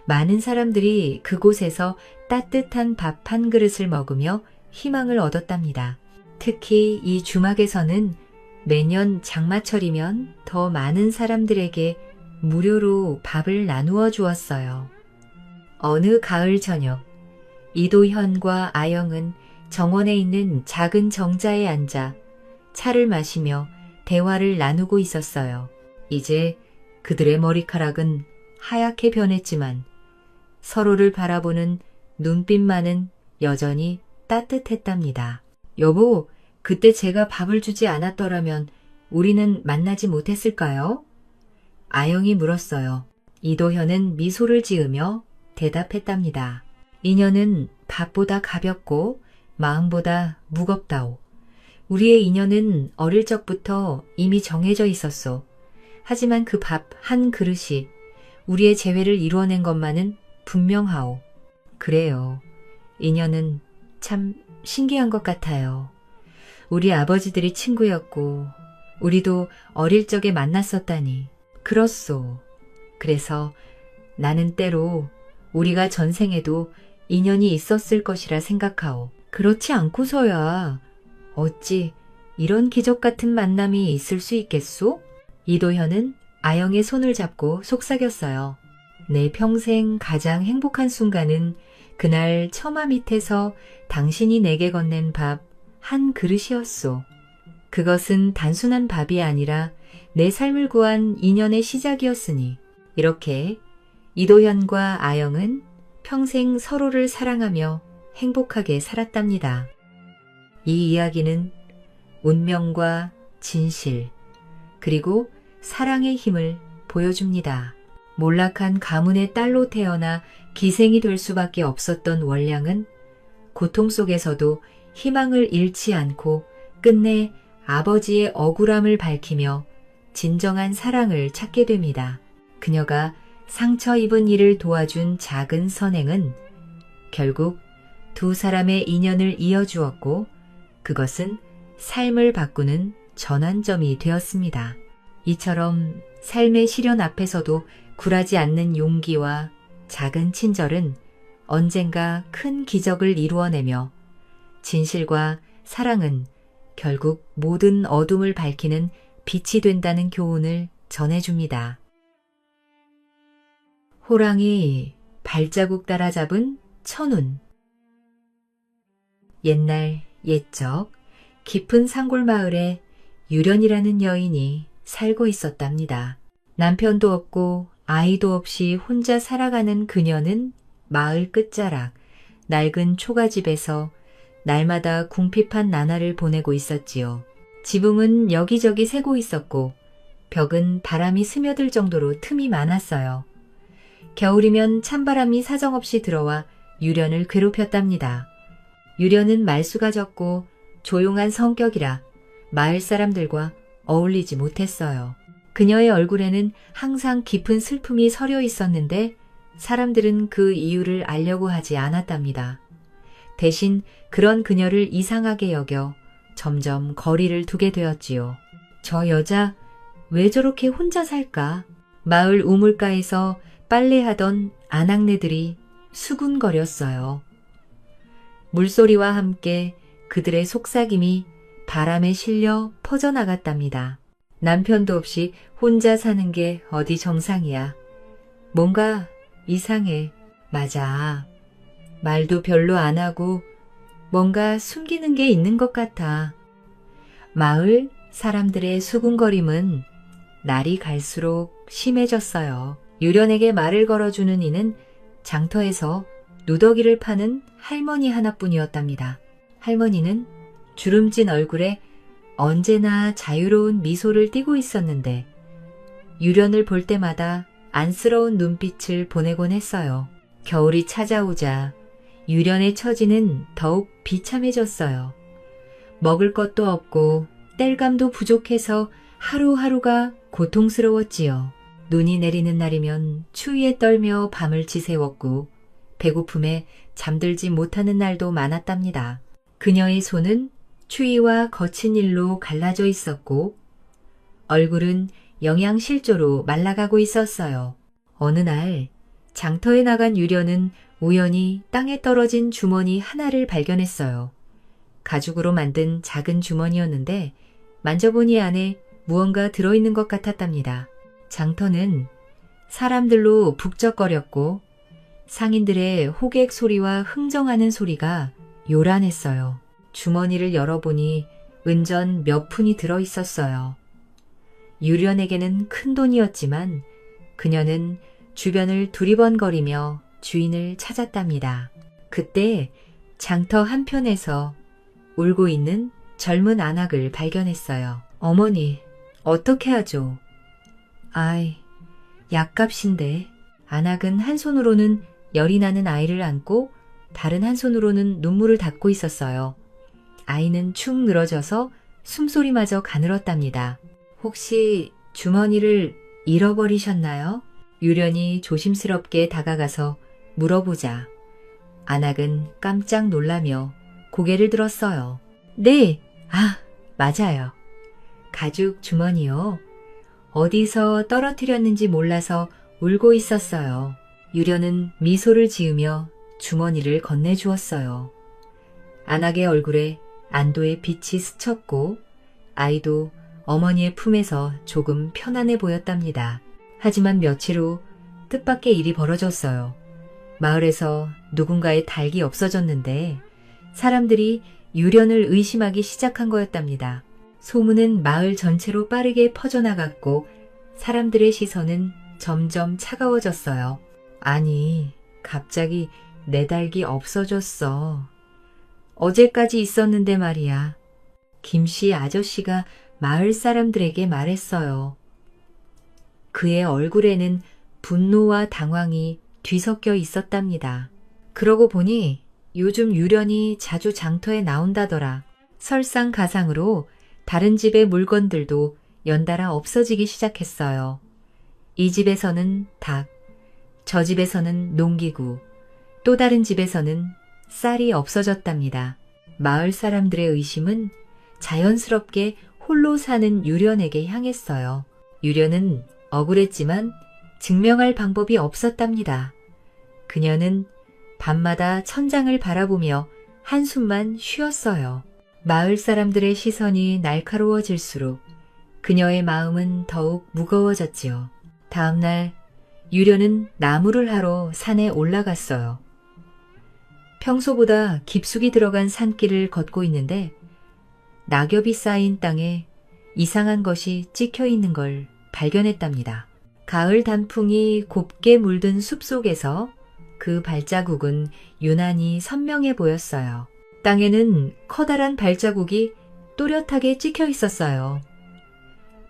많은 사람들이 그곳에서 따뜻한 밥 한 그릇을 먹으며 희망을 얻었답니다. 특히 이 주막에서는 매년 장마철이면 더 많은 사람들에게 무료로 밥을 나누어 주었어요. 어느 가을 저녁, 이도현과 아영은 정원에 있는 작은 정자에 앉아 차를 마시며 대화를 나누고 있었어요. 이제 그들의 머리카락은 하얗게 변했지만 서로를 바라보는 눈빛만은 여전히 따뜻했답니다. 여보, 그때 제가 밥을 주지 않았더라면 우리는 만나지 못했을까요? 아영이 물었어요. 이도현은 미소를 지으며 대답했답니다. 인연은 밥보다 가볍고 마음보다 무겁다오. 우리의 인연은 어릴 적부터 이미 정해져 있었소. 하지만 그 밥 한 그릇이 우리의 재회를 이루어낸 것만은 분명하오. 그래요. 인연은 참 신기한 것 같아요. 우리 아버지들이 친구였고 우리도 어릴 적에 만났었다니. 그렇소. 그래서 나는 때로 우리가 전생에도 인연이 있었을 것이라 생각하오. 그렇지 않고서야 어찌 이런 기적 같은 만남이 있을 수 있겠소? 이도현은 아영의 손을 잡고 속삭였어요. 내 평생 가장 행복한 순간은 그날 처마 밑에서 당신이 내게 건넨 밥 한 그릇이었소. 그것은 단순한 밥이 아니라 내 삶을 구한 인연의 시작이었으니. 이렇게 이도현과 아영은 평생 서로를 사랑하며 행복하게 살았답니다. 이 이야기는 운명과 진실, 그리고 사랑의 힘을 보여줍니다. 몰락한 가문의 딸로 태어나 기생이 될 수밖에 없었던 월량은 고통 속에서도 희망을 잃지 않고 끝내 아버지의 억울함을 밝히며 진정한 사랑을 찾게 됩니다. 그녀가 상처 입은 이를 도와준 작은 선행은 결국 두 사람의 인연을 이어주었고 그것은 삶을 바꾸는 전환점이 되었습니다. 이처럼 삶의 시련 앞에서도 굴하지 않는 용기와 작은 친절은 언젠가 큰 기적을 이루어내며 진실과 사랑은 결국 모든 어둠을 밝히는 빛이 된다는 교훈을 전해줍니다. 호랑이 발자국 따라잡은 천운. 옛날 옛적 깊은 산골 마을에 유련이라는 여인이 살고 있었답니다. 남편도 없고 아이도 없이 혼자 살아가는 그녀는 마을 끝자락 낡은 초가집에서 날마다 궁핍한 나날을 보내고 있었지요. 지붕은 여기저기 새고 있었고 벽은 바람이 스며들 정도로 틈이 많았어요. 겨울이면 찬바람이 사정없이 들어와 유련을 괴롭혔답니다. 유련은 말수가 적고 조용한 성격이라 마을 사람들과 어울리지 못했어요. 그녀의 얼굴에는 항상 깊은 슬픔이 서려 있었는데 사람들은 그 이유를 알려고 하지 않았답니다. 대신 그런 그녀를 이상하게 여겨 점점 거리를 두게 되었지요. 저 여자 왜 저렇게 혼자 살까? 마을 우물가에서 빨래하던 아낙네들이 수군거렸어요. 물소리와 함께 그들의 속삭임이 바람에 실려 퍼져나갔답니다. 남편도 없이 혼자 사는 게 어디 정상이야. 뭔가 이상해. 맞아. 말도 별로 안 하고 뭔가 숨기는 게 있는 것 같아. 마을 사람들의 수군거림은 날이 갈수록 심해졌어요. 유련에게 말을 걸어주는 이는 장터에서 누더기를 파는 할머니 하나뿐이었답니다. 할머니는 주름진 얼굴에 언제나 자유로운 미소를 띠고 있었는데 유련을 볼 때마다 안쓰러운 눈빛을 보내곤 했어요. 겨울이 찾아오자 유련의 처지는 더욱 비참해졌어요. 먹을 것도 없고 땔감도 부족해서 하루하루가 고통스러웠지요. 눈이 내리는 날이면 추위에 떨며 밤을 지새웠고 배고픔에 잠들지 못하는 날도 많았답니다. 그녀의 손은 추위와 거친 일로 갈라져 있었고 얼굴은 영양실조로 말라가고 있었어요. 어느 날 장터에 나간 유련은 우연히 땅에 떨어진 주머니 하나를 발견했어요. 가죽으로 만든 작은 주머니였는데 만져보니 안에 무언가 들어있는 것 같았답니다. 장터는 사람들로 북적거렸고 상인들의 호객 소리와 흥정하는 소리가 요란했어요. 주머니를 열어보니 은전 몇 푼이 들어있었어요. 유련에게는 큰 돈이었지만 그녀는 주변을 두리번거리며 주인을 찾았답니다. 그때 장터 한편에서 울고 있는 젊은 아낙을 발견했어요. 어머니, 어떻게 하죠? 아이, 약값인데. 아낙은 한 손으로는 열이 나는 아이를 안고 다른 한 손으로는 눈물을 닦고 있었어요. 아이는 축 늘어져서 숨소리마저 가늘었답니다. 혹시 주머니를 잃어버리셨나요? 유련이 조심스럽게 다가가서 물어보자 아낙은 깜짝 놀라며 고개를 들었어요. 네, 맞아요. 가죽 주머니요. 어디서 떨어뜨렸는지 몰라서 울고 있었어요. 유련은 미소를 지으며 주머니를 건네주었어요. 아낙의 얼굴에 안도의 빛이 스쳤고 아이도 어머니의 품에서 조금 편안해 보였답니다. 하지만 며칠 후 뜻밖의 일이 벌어졌어요. 마을에서 누군가의 닭이 없어졌는데 사람들이 유련을 의심하기 시작한 거였답니다. 소문은 마을 전체로 빠르게 퍼져나갔고 사람들의 시선은 점점 차가워졌어요. 아니, 갑자기 내 닭이 없어졌어. 어제까지 있었는데 말이야. 김씨 아저씨가 마을 사람들에게 말했어요. 그의 얼굴에는 분노와 당황이 뒤섞여 있었답니다. 그러고 보니 요즘 유련이 자주 장터에 나온다더라. 설상가상으로 다른 집의 물건들도 연달아 없어지기 시작했어요. 이 집에서는 닭, 저 집에서는 농기구, 또 다른 집에서는 쌀이 없어졌답니다. 마을 사람들의 의심은 자연스럽게 홀로 사는 유련에게 향했어요. 유련은 억울했지만 증명할 방법이 없었답니다. 그녀는 밤마다 천장을 바라보며 한숨만 쉬었어요. 마을 사람들의 시선이 날카로워질수록 그녀의 마음은 더욱 무거워졌지요. 다음 날 유련은 나무를 하러 산에 올라갔어요. 평소보다 깊숙이 들어간 산길을 걷고 있는데 낙엽이 쌓인 땅에 이상한 것이 찍혀 있는 걸 발견했답니다. 가을 단풍이 곱게 물든 숲속에서 그 발자국은 유난히 선명해 보였어요. 땅에는 커다란 발자국이 또렷하게 찍혀 있었어요.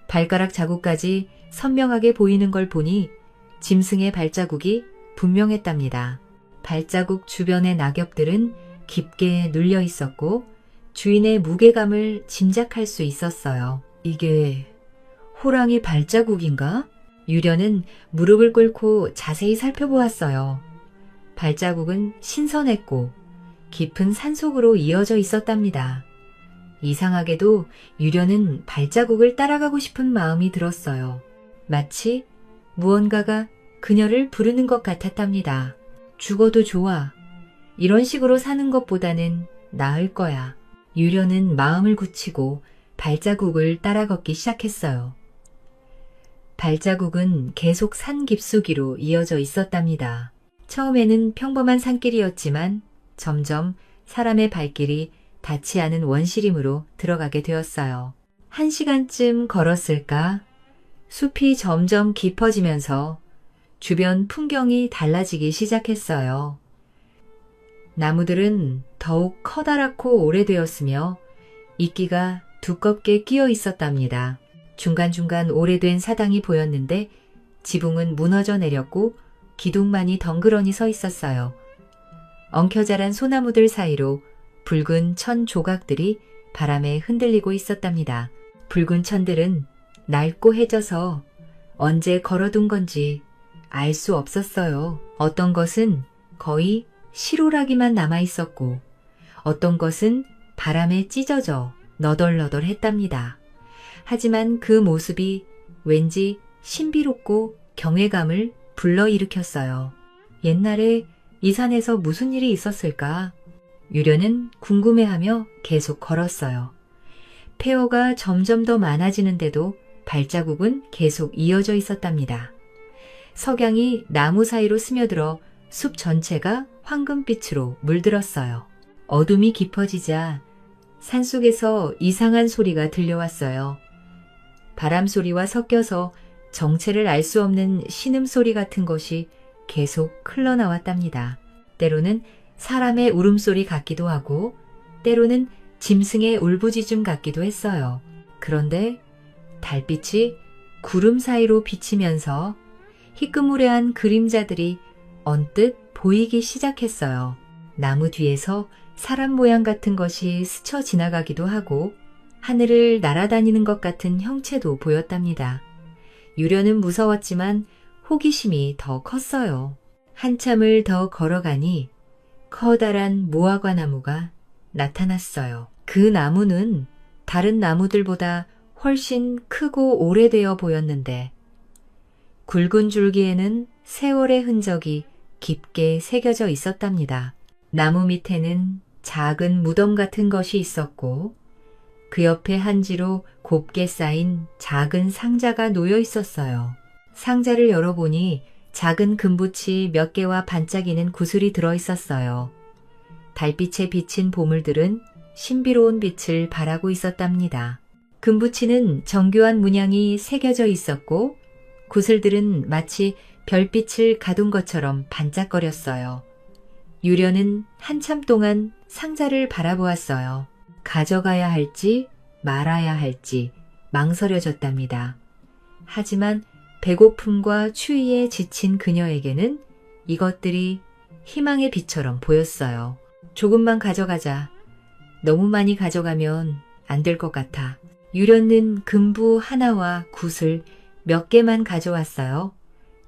발가락 자국까지 선명하게 보이는 걸 보니 짐승의 발자국이 분명했답니다. 발자국 주변의 낙엽들은 깊게 눌려 있었고 주인의 무게감을 짐작할 수 있었어요. 이게 호랑이 발자국인가? 유련은 무릎을 꿇고 자세히 살펴보았어요. 발자국은 신선했고 깊은 산속으로 이어져 있었답니다. 이상하게도 유련은 발자국을 따라가고 싶은 마음이 들었어요. 마치 무언가가 그녀를 부르는 것 같았답니다. 죽어도 좋아. 이런 식으로 사는 것보다는 나을 거야. 유련은 마음을 굳히고 발자국을 따라 걷기 시작했어요. 발자국은 계속 산 깊숙이로 이어져 있었답니다. 처음에는 평범한 산길이었지만 점점 사람의 발길이 닿지 않은 원시림으로 들어가게 되었어요. 1시간쯤 걸었을까? 숲이 점점 깊어지면서 주변 풍경이 달라지기 시작했어요. 나무들은 더욱 커다랗고 오래되었으며 이끼가 두껍게 끼어 있었답니다. 중간중간 오래된 사당이 보였는데 지붕은 무너져 내렸고 기둥만이 덩그러니 서 있었어요. 엉켜자란 소나무들 사이로 붉은 천 조각들이 바람에 흔들리고 있었답니다. 붉은 천들은 낡고 해져서 언제 걸어둔 건지 알 수 없었어요. 어떤 것은 거의 실오라기만 남아 있었고 어떤 것은 바람에 찢어져 너덜너덜했답니다. 하지만 그 모습이 왠지 신비롭고 경외감을 불러일으켰어요. 옛날에 이 산에서 무슨 일이 있었을까? 유련은 궁금해하며 계속 걸었어요. 폐허가 점점 더 많아지는데도 발자국은 계속 이어져 있었답니다. 석양이 나무 사이로 스며들어 숲 전체가 황금빛으로 물들었어요. 어둠이 깊어지자 산속에서 이상한 소리가 들려왔어요. 바람 소리와 섞여서 정체를 알 수 없는 신음소리 같은 것이 계속 흘러나왔답니다. 때로는 사람의 울음소리 같기도 하고 때로는 짐승의 울부짖음 같기도 했어요. 그런데 달빛이 구름 사이로 비치면서 희끄무레한 그림자들이 언뜻 보이기 시작했어요. 나무 뒤에서 사람 모양 같은 것이 스쳐 지나가기도 하고 하늘을 날아다니는 것 같은 형체도 보였답니다. 유련은 무서웠지만 호기심이 더 컸어요. 한참을 더 걸어가니 커다란 무화과 나무가 나타났어요. 그 나무는 다른 나무들보다 훨씬 크고 오래되어 보였는데 굵은 줄기에는 세월의 흔적이 깊게 새겨져 있었답니다. 나무 밑에는 작은 무덤 같은 것이 있었고 그 옆에 한지로 곱게 쌓인 작은 상자가 놓여 있었어요. 상자를 열어보니 작은 금붙이 몇 개와 반짝이는 구슬이 들어있었어요. 달빛에 비친 보물들은 신비로운 빛을 발하고 있었답니다. 금붙이는 정교한 문양이 새겨져 있었고 구슬들은 마치 별빛을 가둔 것처럼 반짝거렸어요. 유련은 한참 동안 상자를 바라보았어요. 가져가야 할지 말아야 할지 망설여졌답니다. 하지만 배고픔과 추위에 지친 그녀에게는 이것들이 희망의 빛처럼 보였어요. 조금만 가져가자. 너무 많이 가져가면 안 될 것 같아. 유련은 금부 하나와 굿을 몇 개만 가져왔어요.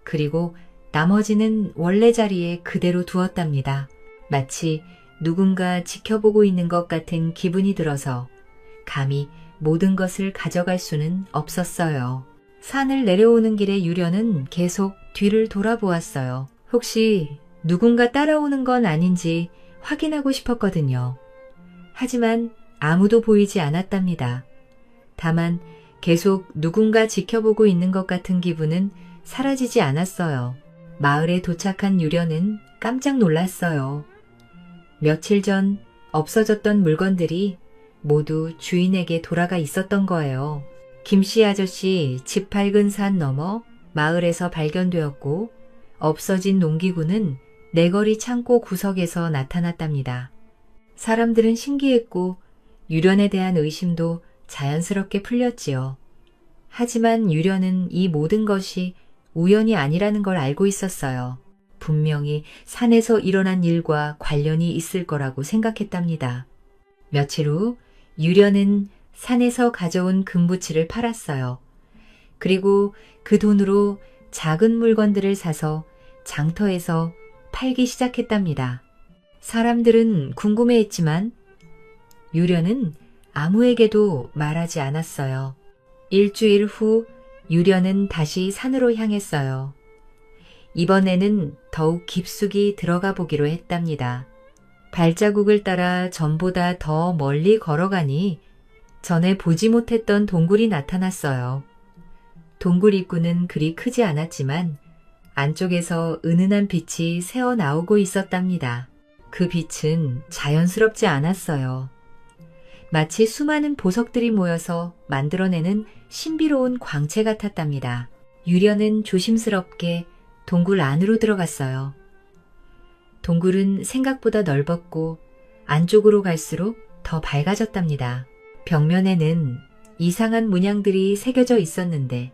그리고 나머지는 원래 자리에 그대로 두었답니다. 마치 누군가 지켜보고 있는 것 같은 기분이 들어서 감히 모든 것을 가져갈 수는 없었어요. 산을 내려오는 길에 유련은 계속 뒤를 돌아보았어요. 혹시 누군가 따라오는 건 아닌지 확인하고 싶었거든요. 하지만 아무도 보이지 않았답니다. 다만 계속 누군가 지켜보고 있는 것 같은 기분은 사라지지 않았어요. 마을에 도착한 유련은 깜짝 놀랐어요. 며칠 전 없어졌던 물건들이 모두 주인에게 돌아가 있었던 거예요. 김씨 아저씨 집 밝은 산 너머 마을에서 발견되었고 없어진 농기구는 내거리 창고 구석에서 나타났답니다. 사람들은 신기했고 유련에 대한 의심도 자연스럽게 풀렸지요. 하지만 유련은 이 모든 것이 우연이 아니라는 걸 알고 있었어요. 분명히 산에서 일어난 일과 관련이 있을 거라고 생각했답니다. 며칠 후 유련은 산에서 가져온 금부치를 팔았어요. 그리고 그 돈으로 작은 물건들을 사서 장터에서 팔기 시작했답니다. 사람들은 궁금해했지만 유련은 아무에게도 말하지 않았어요. 일주일 후 유련은 다시 산으로 향했어요. 이번에는 더욱 깊숙이 들어가 보기로 했답니다. 발자국을 따라 전보다 더 멀리 걸어가니 전에 보지 못했던 동굴이 나타났어요. 동굴 입구는 그리 크지 않았지만 안쪽에서 은은한 빛이 새어나오고 있었답니다. 그 빛은 자연스럽지 않았어요. 마치 수많은 보석들이 모여서 만들어내는 신비로운 광채 같았답니다. 유련은 조심스럽게 동굴 안으로 들어갔어요. 동굴은 생각보다 넓었고 안쪽으로 갈수록 더 밝아졌답니다. 벽면에는 이상한 문양들이 새겨져 있었는데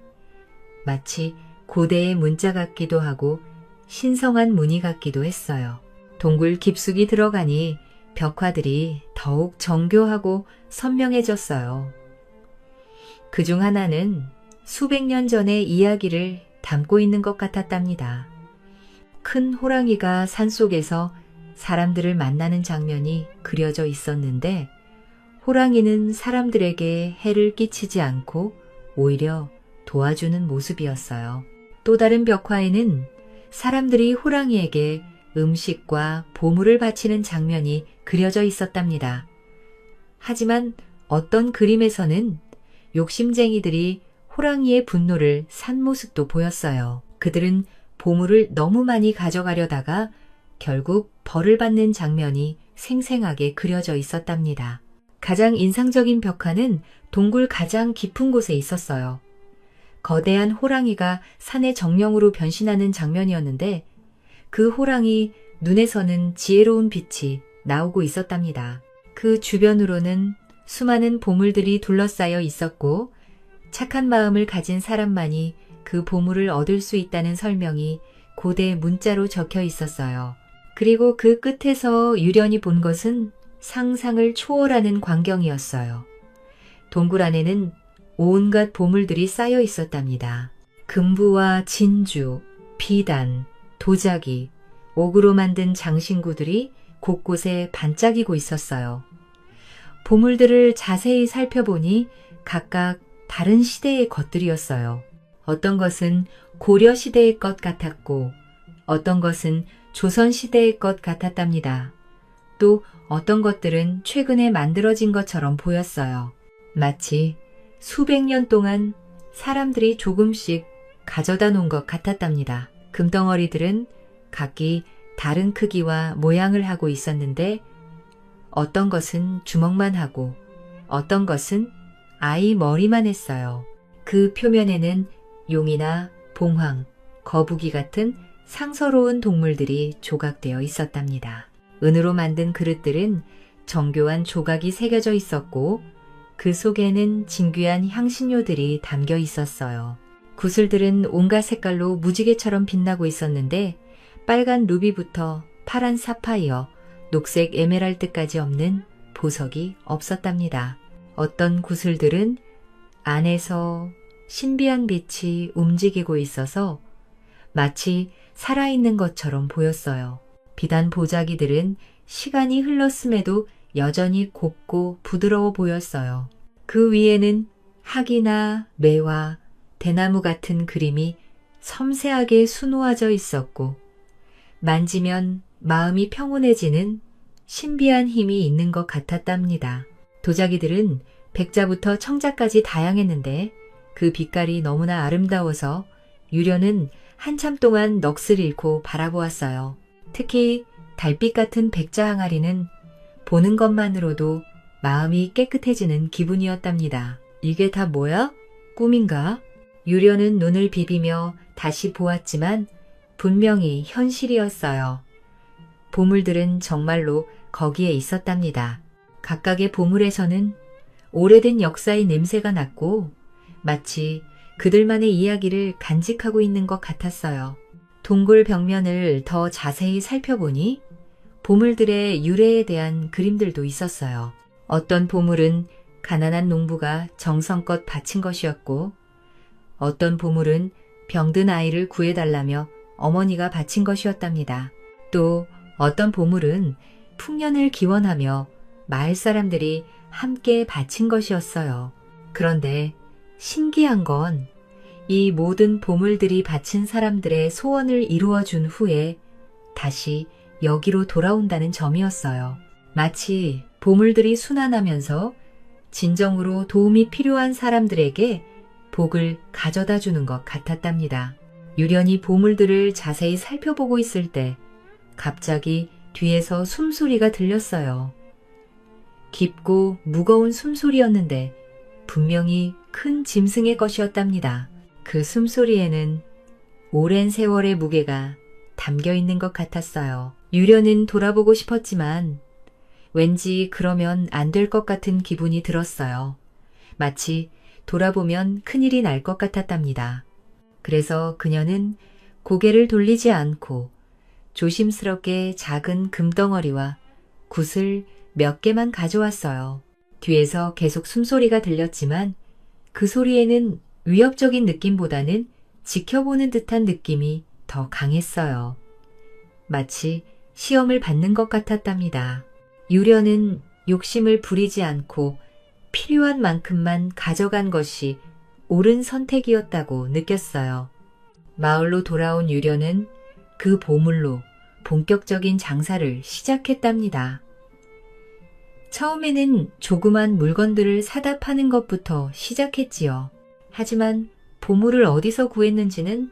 마치 고대의 문자 같기도 하고 신성한 무늬 같기도 했어요. 동굴 깊숙이 들어가니 벽화들이 더욱 정교하고 선명해졌어요. 그중 하나는 수백 년 전의 이야기를 담고 있는 것 같았답니다. 큰 호랑이가 산속에서 사람들을 만나는 장면이 그려져 있었는데 호랑이는 사람들에게 해를 끼치지 않고 오히려 도와주는 모습이었어요. 또 다른 벽화에는 사람들이 호랑이에게 음식과 보물을 바치는 장면이 그려져 있었답니다. 하지만 어떤 그림에서는 욕심쟁이들이 호랑이의 분노를 산 모습도 보였어요. 그들은 보물을 너무 많이 가져가려다가 결국 벌을 받는 장면이 생생하게 그려져 있었답니다. 가장 인상적인 벽화는 동굴 가장 깊은 곳에 있었어요. 거대한 호랑이가 산의 정령으로 변신하는 장면이었는데 그 호랑이 눈에서는 지혜로운 빛이 나오고 있었답니다. 그 주변으로는 수많은 보물들이 둘러싸여 있었고 착한 마음을 가진 사람만이 그 보물을 얻을 수 있다는 설명이 고대 문자로 적혀 있었어요. 그리고 그 끝에서 유련이 본 것은 상상을 초월하는 광경이었어요. 동굴 안에는 온갖 보물들이 쌓여 있었답니다. 금부와 진주, 비단, 도자기, 옥으로 만든 장신구들이 곳곳에 반짝이고 있었어요. 보물들을 자세히 살펴보니 각각 다른 시대의 것들이었어요. 어떤 것은 고려 시대의 것 같았고 어떤 것은 조선 시대의 것 같았답니다. 또 어떤 것들은 최근에 만들어진 것처럼 보였어요. 마치 수백 년 동안 사람들이 조금씩 가져다 놓은 것 같았답니다. 금덩어리들은 각기 다른 크기와 모양을 하고 있었는데 어떤 것은 주먹만 하고 어떤 것은 아이 머리만 했어요. 그 표면에는 용이나 봉황, 거북이 같은 상서로운 동물들이 조각되어 있었답니다. 은으로 만든 그릇들은 정교한 조각이 새겨져 있었고 그 속에는 진귀한 향신료들이 담겨 있었어요. 구슬들은 온갖 색깔로 무지개처럼 빛나고 있었는데 빨간 루비부터 파란 사파이어, 녹색 에메랄드까지 없는 보석이 없었답니다. 어떤 구슬들은 안에서 신비한 빛이 움직이고 있어서 마치 살아있는 것처럼 보였어요. 비단 보자기들은 시간이 흘렀음에도 여전히 곱고 부드러워 보였어요. 그 위에는 학이나 매와 대나무 같은 그림이 섬세하게 수놓아져 있었고 만지면 마음이 평온해지는 신비한 힘이 있는 것 같았답니다. 도자기들은 백자부터 청자까지 다양했는데 그 빛깔이 너무나 아름다워서 유려는 한참 동안 넋을 잃고 바라보았어요. 특히 달빛 같은 백자 항아리는 보는 것만으로도 마음이 깨끗해지는 기분이었답니다. 이게 다 뭐야? 꿈인가? 유려는 눈을 비비며 다시 보았지만 분명히 현실이었어요. 보물들은 정말로 거기에 있었답니다. 각각의 보물에서는 오래된 역사의 냄새가 났고 마치 그들만의 이야기를 간직하고 있는 것 같았어요. 동굴 벽면을 더 자세히 살펴보니 보물들의 유래에 대한 그림들도 있었어요. 어떤 보물은 가난한 농부가 정성껏 바친 것이었고 어떤 보물은 병든 아이를 구해달라며 어머니가 바친 것이었답니다. 또 어떤 보물은 풍년을 기원하며 마을 사람들이 함께 바친 것이었어요. 그런데 신기한 건 이 모든 보물들이 바친 사람들의 소원을 이루어준 후에 다시 여기로 돌아온다는 점이었어요. 마치 보물들이 순환하면서 진정으로 도움이 필요한 사람들에게 복을 가져다 주는 것 같았답니다. 유련이 보물들을 자세히 살펴보고 있을 때 갑자기 뒤에서 숨소리가 들렸어요. 깊고 무거운 숨소리였는데 분명히 큰 짐승의 것이었답니다. 그 숨소리에는 오랜 세월의 무게가 담겨 있는 것 같았어요. 유련은 돌아보고 싶었지만 왠지 그러면 안 될 것 같은 기분이 들었어요. 마치 돌아보면 큰일이 날 것 같았답니다. 그래서 그녀는 고개를 돌리지 않고 조심스럽게 작은 금덩어리와 굿을 몇 개만 가져왔어요. 뒤에서 계속 숨소리가 들렸지만 그 소리에는 위협적인 느낌보다는 지켜보는 듯한 느낌이 더 강했어요. 마치 시험을 받는 것 같았답니다. 유련은 욕심을 부리지 않고 필요한 만큼만 가져간 것이 옳은 선택이었다고 느꼈어요. 마을로 돌아온 유련은 그 보물로 본격적인 장사를 시작했답니다. 처음에는 조그만 물건들을 사다 파는 것부터 시작했지요. 하지만 보물을 어디서 구했는지는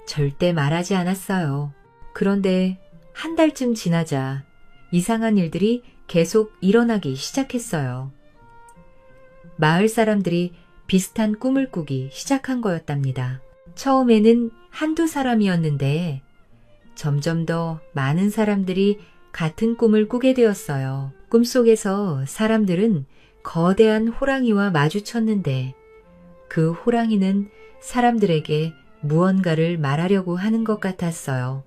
절대 말하지 않았어요. 그런데 한 달쯤 지나자 이상한 일들이 계속 일어나기 시작했어요. 마을 사람들이 비슷한 꿈을 꾸기 시작한 거였답니다. 처음에는 한두 사람이었는데 점점 더 많은 사람들이 같은 꿈을 꾸게 되었어요. 꿈속에서 사람들은 거대한 호랑이와 마주쳤는데 그 호랑이는 사람들에게 무언가를 말하려고 하는 것 같았어요.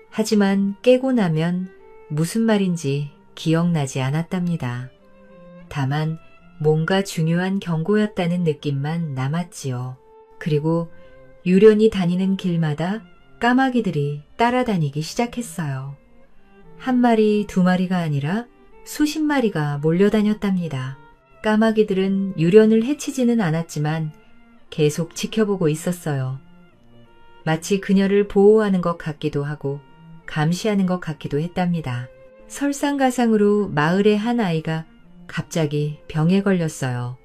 하지만 깨고 나면 무슨 말인지 기억나지 않았답니다. 다만 뭔가 중요한 경고였다는 느낌만 남았지요. 그리고 유련히 다니는 길마다 까마귀들이 따라다니기 시작했어요. 한 마리, 두 마리가 아니라 수십 마리가 몰려다녔답니다. 까마귀들은 유련을 해치지는 않았지만 계속 지켜보고 있었어요. 마치 그녀를 보호하는 것 같기도 하고 감시하는 것 같기도 했답니다. 설상가상으로 마을의 한 아이가 갑자기 병에 걸렸어요.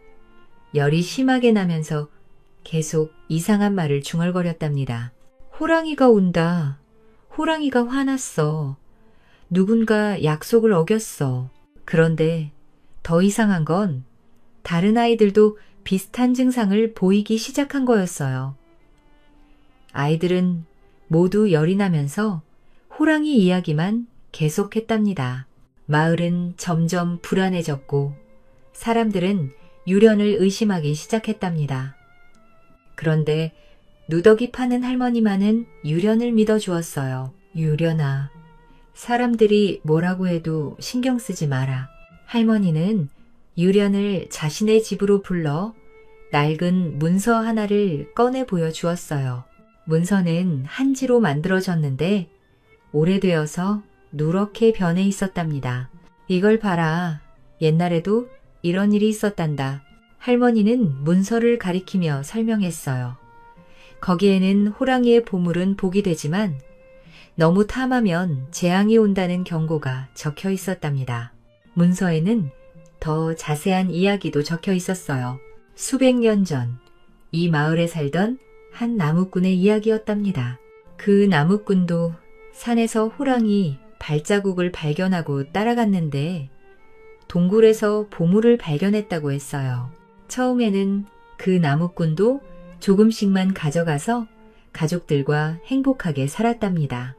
열이 심하게 나면서 계속 이상한 말을 중얼거렸답니다. 호랑이가 온다. 호랑이가 화났어. 누군가 약속을 어겼어. 그런데 더 이상한 건 다른 아이들도 비슷한 증상을 보이기 시작한 거였어요. 아이들은 모두 열이 나면서 호랑이 이야기만 계속했답니다. 마을은 점점 불안해졌고 사람들은 유련을 의심하기 시작했답니다. 그런데 누더기 파는 할머니만은 유련을 믿어주었어요. 유련아, 사람들이 뭐라고 해도 신경 쓰지 마라. 할머니는 유련을 자신의 집으로 불러 낡은 문서 하나를 꺼내 보여주었어요. 문서는 한지로 만들어졌는데 오래되어서 누렇게 변해 있었답니다. 이걸 봐라. 옛날에도 이런 일이 있었단다. 할머니는 문서를 가리키며 설명했어요. 거기에는 호랑이의 보물은 복이 되지만 너무 탐하면 재앙이 온다는 경고가 적혀 있었답니다. 문서에는 더 자세한 이야기도 적혀 있었어요. 수백 년 전 이 마을에 살던 한 나무꾼의 이야기였답니다. 그 나무꾼도 산에서 호랑이 발자국을 발견하고 따라갔는데 동굴에서 보물을 발견했다고 했어요. 처음에는 그 나무꾼도 조금씩만 가져가서 가족들과 행복하게 살았답니다.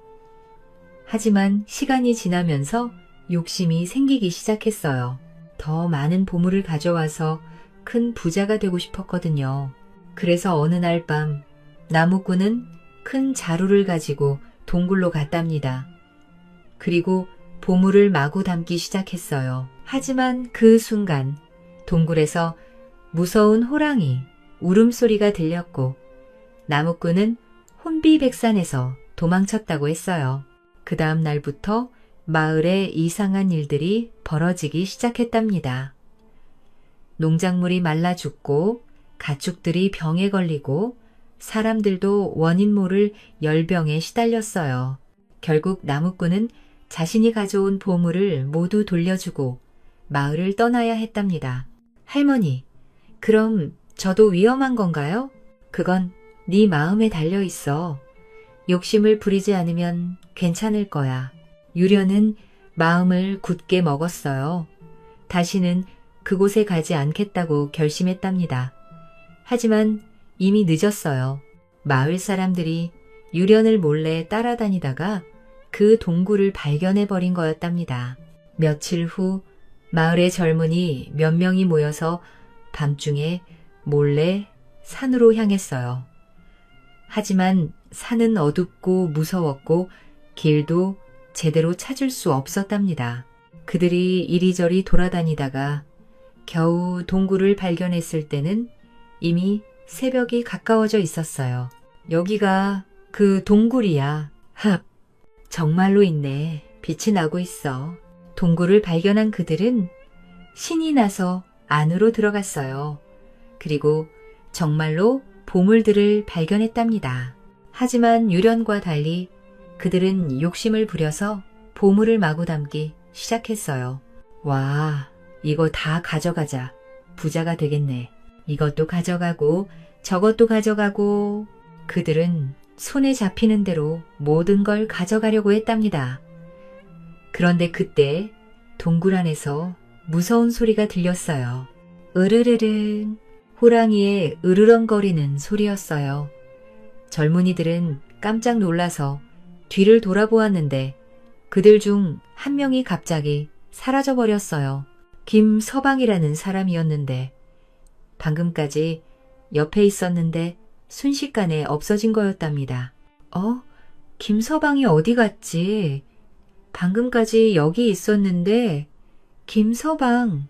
하지만 시간이 지나면서 욕심이 생기기 시작했어요. 더 많은 보물을 가져와서 큰 부자가 되고 싶었거든요. 그래서 어느 날 밤 나무꾼은 큰 자루를 가지고 동굴로 갔답니다. 그리고 보물을 마구 담기 시작했어요. 하지만 그 순간 동굴에서 무서운 호랑이 울음소리가 들렸고 나무꾼은 혼비백산해서 도망쳤다고 했어요. 그 다음 날부터 마을에 이상한 일들이 벌어지기 시작했답니다. 농작물이 말라 죽고 가축들이 병에 걸리고 사람들도 원인 모를 열병에 시달렸어요. 결국 나무꾼은 자신이 가져온 보물을 모두 돌려주고 마을을 떠나야 했답니다. 할머니, 그럼 저도 위험한 건가요? 그건 네 마음에 달려 있어. 욕심을 부리지 않으면 괜찮을 거야. 유련은 마음을 굳게 먹었어요. 다시는 그곳에 가지 않겠다고 결심했답니다. 하지만 이미 늦었어요. 마을 사람들이 유련을 몰래 따라다니다가 그 동굴을 발견해버린 거였답니다. 며칠 후 마을의 젊은이 몇 명이 모여서 밤중에 몰래 산으로 향했어요. 하지만 산은 어둡고 무서웠고 길도 제대로 찾을 수 없었답니다. 그들이 이리저리 돌아다니다가 겨우 동굴을 발견했을 때는 이미 새벽이 가까워져 있었어요. 여기가 그 동굴이야. 합, 정말로 있네. 빛이 나고 있어. 동굴을 발견한 그들은 신이 나서 안으로 들어갔어요. 그리고 정말로 보물들을 발견했답니다. 하지만 유련과 달리 그들은 욕심을 부려서 보물을 마구 담기 시작했어요. 와, 이거 다 가져가자. 부자가 되겠네. 이것도 가져가고 저것도 가져가고. 그들은 손에 잡히는 대로 모든 걸 가져가려고 했답니다. 그런데 그때 동굴 안에서 무서운 소리가 들렸어요. 으르르릉, 호랑이의 으르렁거리는 소리였어요. 젊은이들은 깜짝 놀라서 뒤를 돌아보았는데 그들 중 한 명이 갑자기 사라져버렸어요. 김서방이라는 사람이었는데 방금까지 옆에 있었는데 순식간에 없어진 거였답니다. 김서방이 어디 갔지? 방금까지 여기 있었는데 김서방.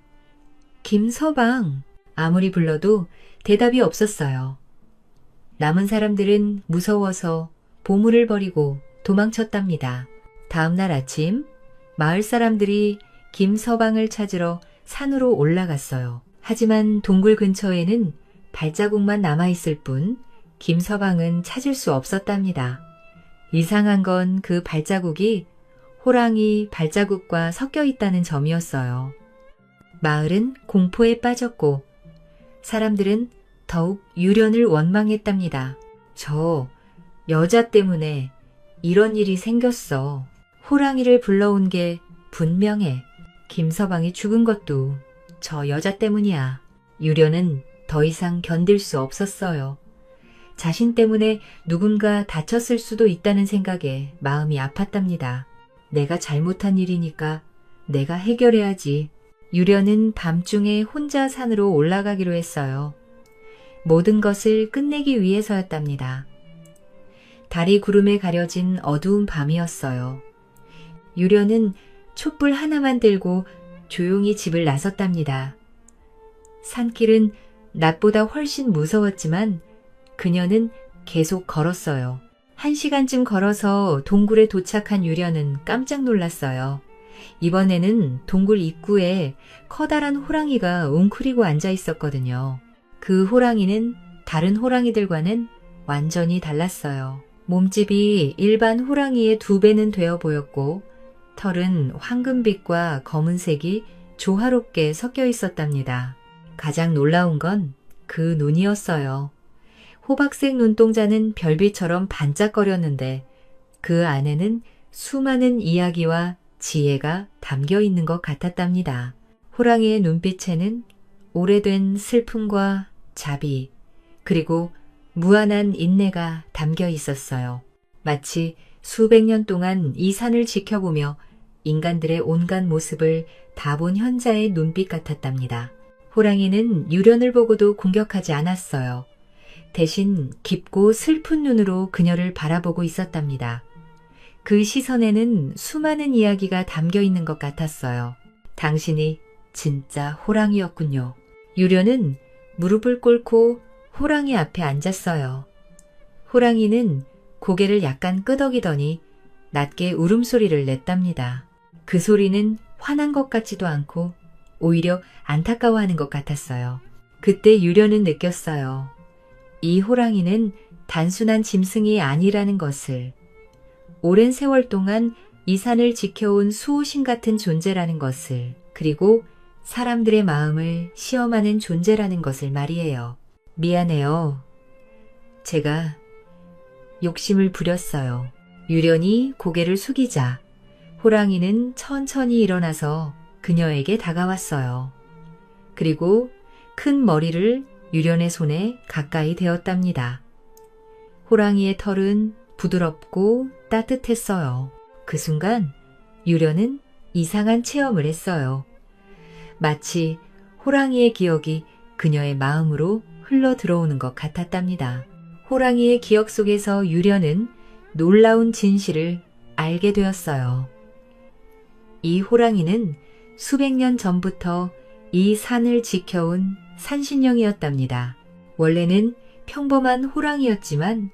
아무리 불러도 대답이 없었어요. 남은 사람들은 무서워서 보물을 버리고 도망쳤답니다. 다음 날 아침 마을 사람들이 김서방을 찾으러 산으로 올라갔어요. 하지만 동굴 근처에는 발자국만 남아있을 뿐 김서방은 찾을 수 없었답니다. 이상한 건 그 발자국이 호랑이 발자국과 섞여 있다는 점이었어요. 마을은 공포에 빠졌고 사람들은 더욱 유련을 원망했답니다. 저 여자 때문에 이런 일이 생겼어. 호랑이를 불러온 게 분명해. 김서방이 죽은 것도 저 여자 때문이야. 유련은 더 이상 견딜 수 없었어요. 자신 때문에 누군가 다쳤을 수도 있다는 생각에 마음이 아팠답니다. 내가 잘못한 일이니까 내가 해결해야지. 유련은 밤중에 혼자 산으로 올라가기로 했어요. 모든 것을 끝내기 위해서였답니다. 달이 구름에 가려진 어두운 밤이었어요. 유련은 촛불 하나만 들고 조용히 집을 나섰답니다. 산길은 낮보다 훨씬 무서웠지만 그녀는 계속 걸었어요. 1시간쯤 걸어서 동굴에 도착한 유련은 깜짝 놀랐어요. 이번에는 동굴 입구에 커다란 호랑이가 웅크리고 앉아 있었거든요. 그 호랑이는 다른 호랑이들과는 완전히 달랐어요. 몸집이 일반 호랑이의 2배는 되어 보였고 털은 황금빛과 검은색이 조화롭게 섞여 있었답니다. 가장 놀라운 건 그 눈이었어요. 호박색 눈동자는 별빛처럼 반짝거렸는데 그 안에는 수많은 이야기와 지혜가 담겨 있는 것 같았답니다. 호랑이의 눈빛에는 오래된 슬픔과 자비, 그리고 무한한 인내가 담겨 있었어요. 마치 수백 년 동안 이 산을 지켜보며 인간들의 온갖 모습을 다 본 현자의 눈빛 같았답니다. 호랑이는 유련을 보고도 공격하지 않았어요. 대신 깊고 슬픈 눈으로 그녀를 바라보고 있었답니다. 그 시선에는 수많은 이야기가 담겨 있는 것 같았어요. 당신이 진짜 호랑이였군요. 유련은 무릎을 꿇고 호랑이 앞에 앉았어요. 호랑이는 고개를 약간 끄덕이더니 낮게 울음소리를 냈답니다. 그 소리는 화난 것 같지도 않고 오히려 안타까워하는 것 같았어요. 그때 유련은 느꼈어요. 이 호랑이는 단순한 짐승이 아니라는 것을, 오랜 세월 동안 이 산을 지켜온 수호신 같은 존재라는 것을, 그리고 사람들의 마음을 시험하는 존재라는 것을 말이에요. 미안해요. 제가 욕심을 부렸어요. 유련이 고개를 숙이자 호랑이는 천천히 일어나서 그녀에게 다가왔어요. 그리고 큰 머리를 유련의 손에 가까이 대었답니다. 호랑이의 털은 부드럽고 따뜻했어요. 그 순간 유련은 이상한 체험을 했어요. 마치 호랑이의 기억이 그녀의 마음으로 흘러 들어오는 것 같았답니다. 호랑이의 기억 속에서 유련은 놀라운 진실을 알게 되었어요. 이 호랑이는 수백 년 전부터 이 산을 지켜온 산신령이었답니다. 원래는 평범한 호랑이였지만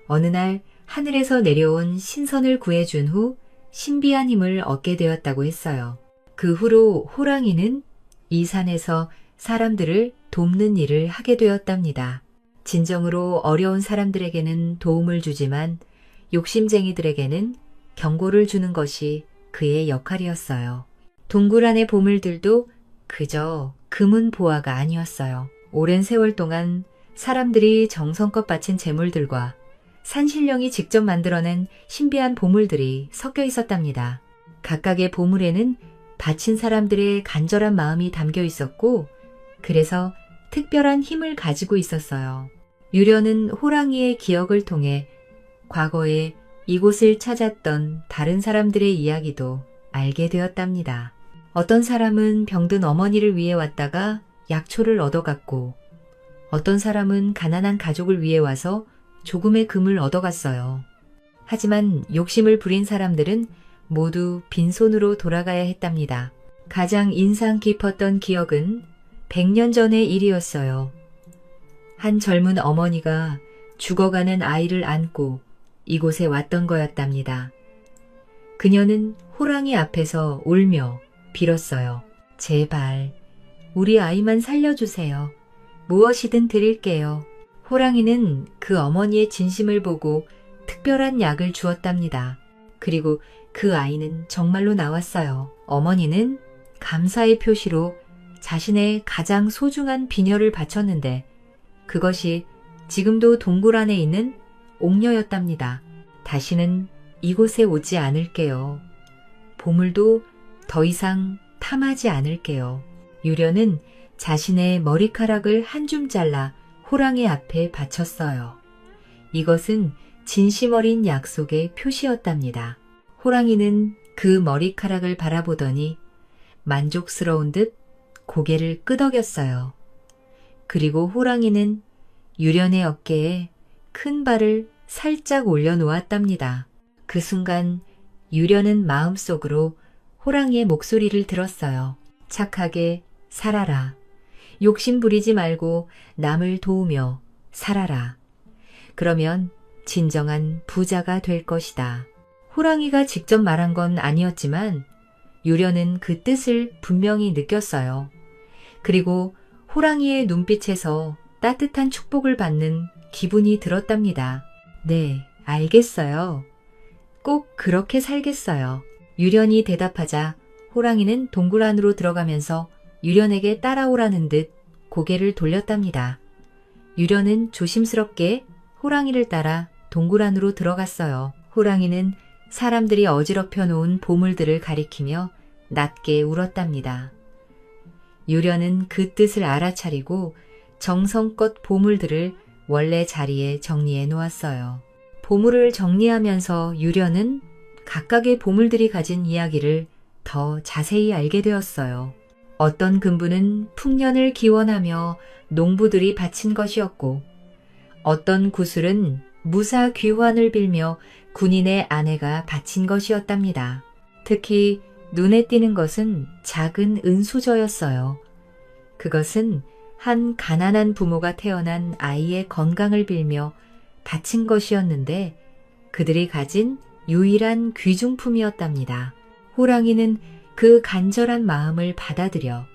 어느 날 하늘에서 내려온 신선을 구해준 후 신비한 힘을 얻게 되었다고 했어요. 그 후로 호랑이는 이 산에서 사람들을 돕는 일을 하게 되었답니다. 진정으로 어려운 사람들에게는 도움을 주지만 욕심쟁이들에게는 경고를 주는 것이 그의 역할이었어요. 동굴 안의 보물들도 그저 금은 보화가 아니었어요. 오랜 세월 동안 사람들이 정성껏 바친 재물들과 산신령이 직접 만들어낸 신비한 보물들이 섞여 있었답니다. 각각의 보물에는 바친 사람들의 간절한 마음이 담겨 있었고 그래서 특별한 힘을 가지고 있었어요. 유련은 호랑이의 기억을 통해 과거에 이곳을 찾았던 다른 사람들의 이야기도 알게 되었답니다. 어떤 사람은 병든 어머니를 위해 왔다가 약초를 얻어갔고 어떤 사람은 가난한 가족을 위해 와서 조금의 금을 얻어갔어요. 하지만 욕심을 부린 사람들은 모두 빈손으로 돌아가야 했답니다. 가장 인상 깊었던 기억은 100년 전의 일이었어요. 한 젊은 어머니가 죽어가는 아이를 안고 이곳에 왔던 거였답니다. 그녀는 호랑이 앞에서 울며 빌었어요. 제발 우리 아이만 살려주세요. 무엇이든 드릴게요. 호랑이는 그 어머니의 진심을 보고 특별한 약을 주었답니다. 그리고 그 아이는 정말로 나왔어요. 어머니는 감사의 표시로 자신의 가장 소중한 비녀를 바쳤는데 그것이 지금도 동굴 안에 있는 옥녀였답니다. 다시는 이곳에 오지 않을게요. 보물도 더 이상 탐하지 않을게요. 유련은 자신의 머리카락을 한 줌 잘라 호랑이 앞에 바쳤어요. 이것은 진심 어린 약속의 표시였답니다. 호랑이는 그 머리카락을 바라보더니 만족스러운 듯 고개를 끄덕였어요. 그리고 호랑이는 유련의 어깨에 큰 발을 살짝 올려놓았답니다. 그 순간 유련은 마음속으로 호랑이의 목소리를 들었어요. 착하게 살아라. 욕심 부리지 말고 남을 도우며 살아라. 그러면 진정한 부자가 될 것이다. 호랑이가 직접 말한 건 아니었지만 유련은 그 뜻을 분명히 느꼈어요. 그리고 호랑이의 눈빛에서 따뜻한 축복을 받는 기분이 들었답니다. 네, 알겠어요. 꼭 그렇게 살겠어요. 유련이 대답하자 호랑이는 동굴 안으로 들어가면서 유련에게 따라오라는 듯 고개를 돌렸답니다. 유련은 조심스럽게 호랑이를 따라 동굴 안으로 들어갔어요. 호랑이는 사람들이 어지럽혀 놓은 보물들을 가리키며 낮게 울었답니다. 유련은 그 뜻을 알아차리고 정성껏 보물들을 원래 자리에 정리해 놓았어요. 보물을 정리하면서 유련은 각각의 보물들이 가진 이야기를 더 자세히 알게 되었어요. 어떤 금부는 풍년을 기원하며 농부들이 바친 것이었고, 어떤 구슬은 무사 귀환을 빌며 군인의 아내가 바친 것이었답니다. 특히 눈에 띄는 것은 작은 은수저였어요. 그것은 한 가난한 부모가 태어난 아이의 건강을 빌며 바친 것이었는데 그들이 가진 유일한 귀중품이었답니다. 호랑이는 그 간절한 마음을 받아들여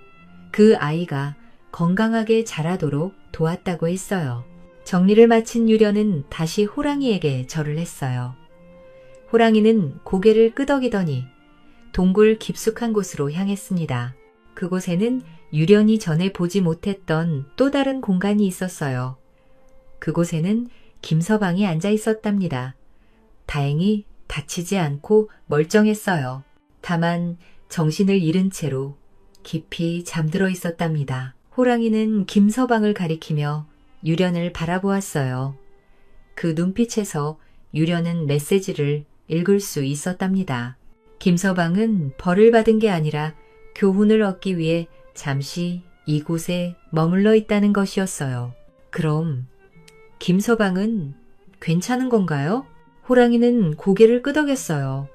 그 아이가 건강하게 자라도록 도왔다고 했어요. 정리를 마친 유련은 다시 호랑이에게 절을 했어요. 호랑이는 고개를 끄덕이더니 동굴 깊숙한 곳으로 향했습니다. 그곳에는 유련이 전에 보지 못했던 또 다른 공간이 있었어요. 그곳에는 김서방이 앉아 있었답니다. 다행히 다치지 않고 멀쩡했어요. 다만 정신을 잃은 채로 깊이 잠들어 있었답니다. 호랑이는 김서방을 가리키며 유련을 바라보았어요. 그 눈빛에서 유련은 메시지를 읽을 수 있었답니다. 김서방은 벌을 받은 게 아니라 교훈을 얻기 위해 잠시 이곳에 머물러 있다는 것이었어요. 그럼 김서방은 괜찮은 건가요? 호랑이는 고개를 끄덕였어요.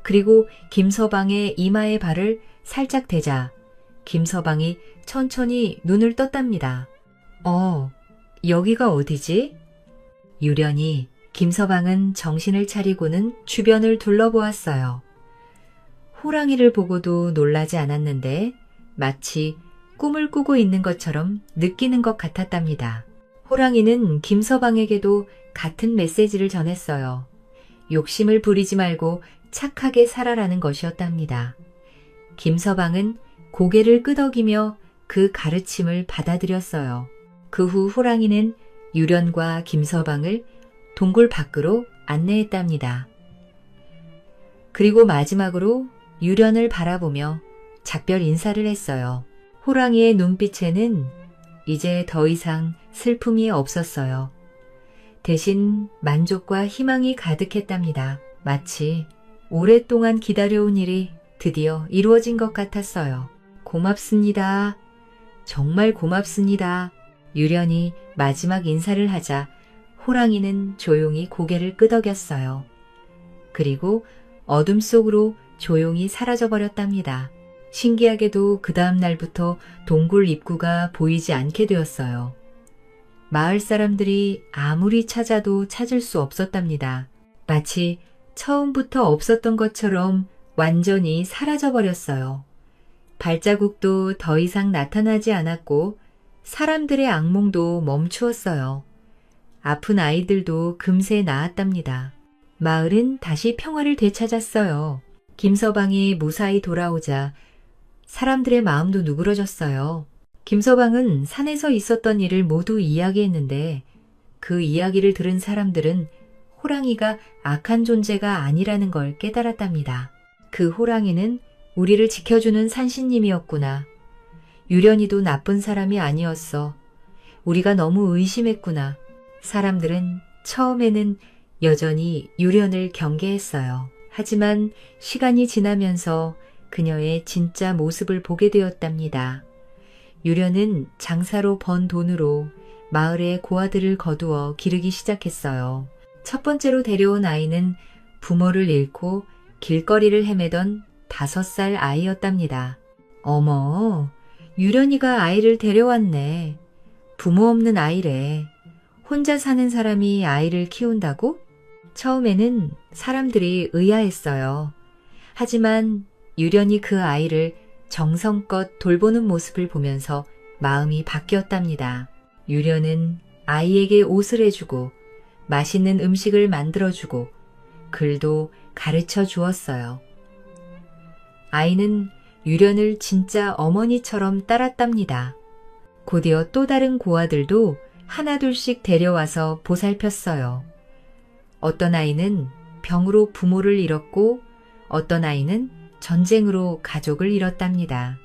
그리고 김서방의 이마에 발을 살짝 대자 김서방이 천천히 눈을 떴답니다. 여기가 어디지? 유련히 김서방은 정신을 차리고는 주변을 둘러보았어요. 호랑이를 보고도 놀라지 않았는데 마치 꿈을 꾸고 있는 것처럼 느끼는 것 같았답니다. 호랑이는 김서방에게도 같은 메시지를 전했어요. 욕심을 부리지 말고 착하게 살아라는 것이었답니다. 김서방은 고개를 끄덕이며 그 가르침을 받아들였어요. 그 후 호랑이는 유련과 김서방을 동굴 밖으로 안내했답니다. 그리고 마지막으로 유련을 바라보며 작별 인사를 했어요. 호랑이의 눈빛에는 이제 더 이상 슬픔이 없었어요. 대신 만족과 희망이 가득했답니다. 마치 오랫동안 기다려온 일이 드디어 이루어진 것 같았어요. 고맙습니다. 정말 고맙습니다. 유련이 마지막 인사를 하자 호랑이는 조용히 고개를 끄덕였어요. 그리고 어둠 속으로 조용히 사라져버렸답니다. 신기하게도 그 다음 날부터 동굴 입구가 보이지 않게 되었어요. 마을 사람들이 아무리 찾아도 찾을 수 없었답니다. 마치 처음부터 없었던 것처럼 완전히 사라져버렸어요. 발자국도 더 이상 나타나지 않았고 사람들의 악몽도 멈추었어요. 아픈 아이들도 금세 나았답니다. 마을은 다시 평화를 되찾았어요. 김서방이 무사히 돌아오자 사람들의 마음도 누그러졌어요. 김서방은 산에서 있었던 일을 모두 이야기했는데 그 이야기를 들은 사람들은 호랑이가 악한 존재가 아니라는 걸 깨달았답니다. 그 호랑이는 우리를 지켜주는 산신님이었구나. 유련이도 나쁜 사람이 아니었어. 우리가 너무 의심했구나. 사람들은 처음에는 여전히 유련을 경계했어요. 하지만 시간이 지나면서 그녀의 진짜 모습을 보게 되었답니다. 유련은 장사로 번 돈으로 마을의 고아들을 거두어 기르기 시작했어요. 첫 번째로 데려온 아이는 부모를 잃고 길거리를 헤매던 5살 아이였답니다. 어머, 유련이가 아이를 데려왔네. 부모 없는 아이래. 혼자 사는 사람이 아이를 키운다고? 처음에는 사람들이 의아했어요. 하지만 유련이 그 아이를 정성껏 돌보는 모습을 보면서 마음이 바뀌었답니다. 유련은 아이에게 옷을 해주고 맛있는 음식을 만들어주고 글도 가르쳐 주었어요. 아이는 유련을 진짜 어머니처럼 따랐답니다. 곧이어 또 다른 고아들도 하나둘씩 데려와서 보살폈어요. 어떤 아이는 병으로 부모를 잃었고 어떤 아이는 전쟁으로 가족을 잃었답니다.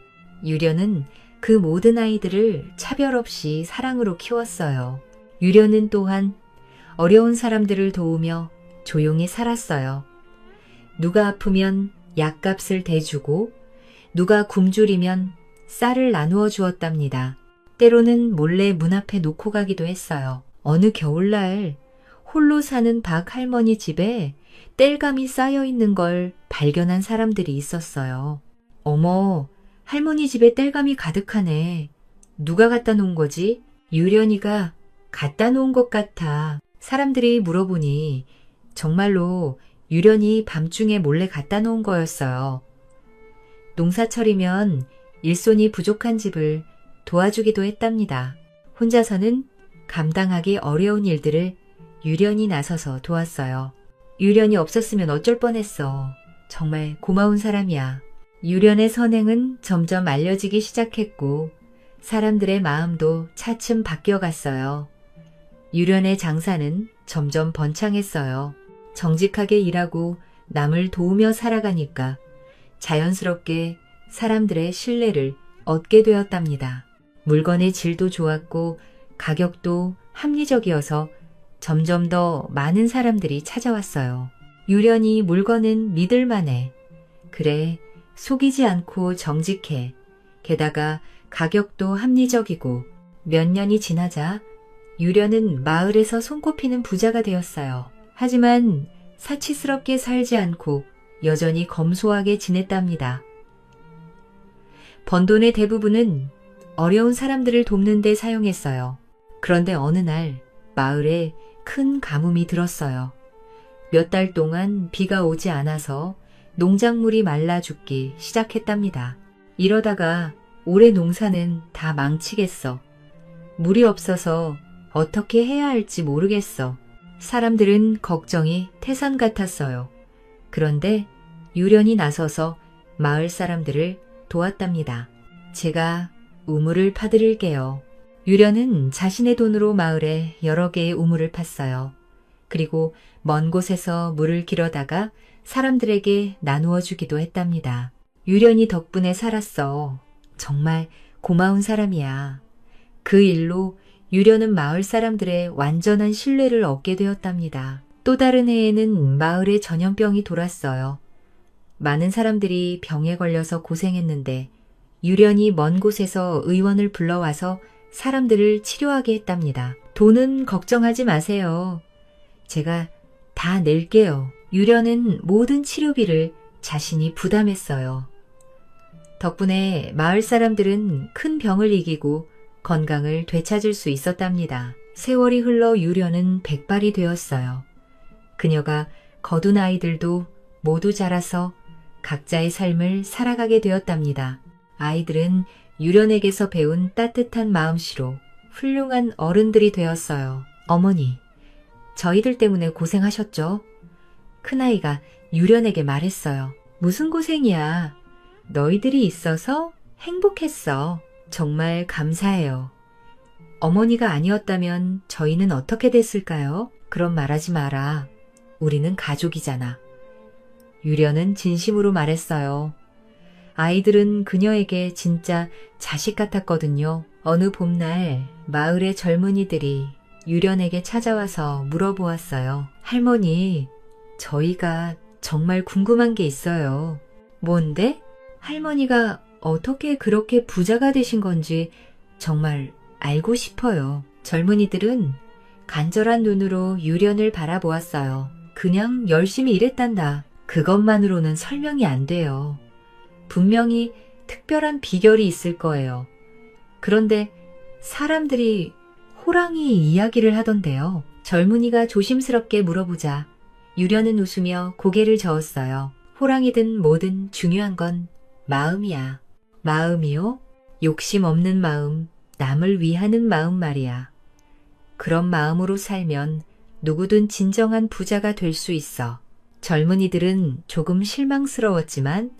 유련은 그 모든 아이들을 차별 없이 사랑으로 키웠어요. 유련은 또한 어려운 사람들을 도우며 조용히 살았어요. 누가 아프면 약값을 대주고 누가 굶주리면 쌀을 나누어 주었답니다. 때로는 몰래 문 앞에 놓고 가기도 했어요. 어느 겨울날 홀로 사는 박 할머니 집에 땔감이 쌓여 있는 걸 발견한 사람들이 있었어요. 어머, 할머니 집에 땔감이 가득하네. 누가 갖다 놓은 거지? 유련이가 갖다 놓은 것 같아. 사람들이 물어보니 정말로 유련이 밤중에 몰래 갖다 놓은 거였어요. 농사철이면 일손이 부족한 집을 도와주기도 했답니다. 혼자서는 감당하기 어려운 일들을 유련이 나서서 도왔어요. 유련이 없었으면 어쩔 뻔했어. 정말 고마운 사람이야. 유련의 선행은 점점 알려지기 시작했고 사람들의 마음도 차츰 바뀌어갔어요. 유련의 장사는 점점 번창했어요. 정직하게 일하고 남을 도우며 살아가니까 자연스럽게 사람들의 신뢰를 얻게 되었답니다. 물건의 질도 좋았고 가격도 합리적이어서 점점 더 많은 사람들이 찾아왔어요. 유련히 물건은 믿을만해. 그래, 속이지 않고 정직해. 게다가 가격도 합리적이고 몇 년이 지나자 유련은 마을에서 손꼽히는 부자가 되었어요. 하지만 사치스럽게 살지 않고 여전히 검소하게 지냈답니다. 번 돈의 대부분은 어려운 사람들을 돕는 데 사용했어요. 그런데 어느 날 마을에 큰 가뭄이 들었어요. 몇 달 동안 비가 오지 않아서 농작물이 말라 죽기 시작했답니다. 이러다가 올해 농사는 다 망치겠어. 물이 없어서 어떻게 해야 할지 모르겠어. 사람들은 걱정이 태산 같았어요. 그런데 유련이 나서서 마을 사람들을 도왔답니다. 제가 우물을 파드릴게요. 유련은 자신의 돈으로 마을에 여러 개의 우물을 팠어요. 그리고 먼 곳에서 물을 길어다가 사람들에게 나누어 주기도 했답니다. 유련이 덕분에 살았어. 정말 고마운 사람이야. 그 일로 유련은 마을 사람들의 완전한 신뢰를 얻게 되었답니다. 또 다른 해에는 마을에 전염병이 돌았어요. 많은 사람들이 병에 걸려서 고생했는데 유련이 먼 곳에서 의원을 불러와서 사람들을 치료하게 했답니다. 돈은 걱정하지 마세요. 제가 다 낼게요. 유련은 모든 치료비를 자신이 부담했어요. 덕분에 마을 사람들은 큰 병을 이기고 건강을 되찾을 수 있었답니다. 세월이 흘러 유련은 백발이 되었어요. 그녀가 거둔 아이들도 모두 자라서 각자의 삶을 살아가게 되었답니다. 아이들은 유련에게서 배운 따뜻한 마음씨로 훌륭한 어른들이 되었어요. 어머니, 저희들 때문에 고생하셨죠? 큰아이가 유련에게 말했어요. 무슨 고생이야. 너희들이 있어서 행복했어. 정말 감사해요. 어머니가 아니었다면 저희는 어떻게 됐을까요? 그런 말하지 마라. 우리는 가족이잖아. 유련은 진심으로 말했어요. 아이들은 그녀에게 진짜 자식 같았거든요. 어느 봄날 마을의 젊은이들이 유련에게 찾아와서 물어보았어요. 할머니, 저희가 정말 궁금한 게 있어요. 뭔데? 할머니가 어떻게 그렇게 부자가 되신 건지 정말 알고 싶어요. 젊은이들은 간절한 눈으로 유련을 바라보았어요. 그냥 열심히 일했단다. 그것만으로는 설명이 안 돼요. 분명히 특별한 비결이 있을 거예요. 그런데 사람들이 호랑이 이야기를 하던데요. 젊은이가 조심스럽게 물어보자 유련은 웃으며 고개를 저었어요. 호랑이든 뭐든 중요한 건 마음이야. 마음이요? 욕심 없는 마음, 남을 위하는 마음 말이야. 그런 마음으로 살면 누구든 진정한 부자가 될 수 있어. 젊은이들은 조금 실망스러웠지만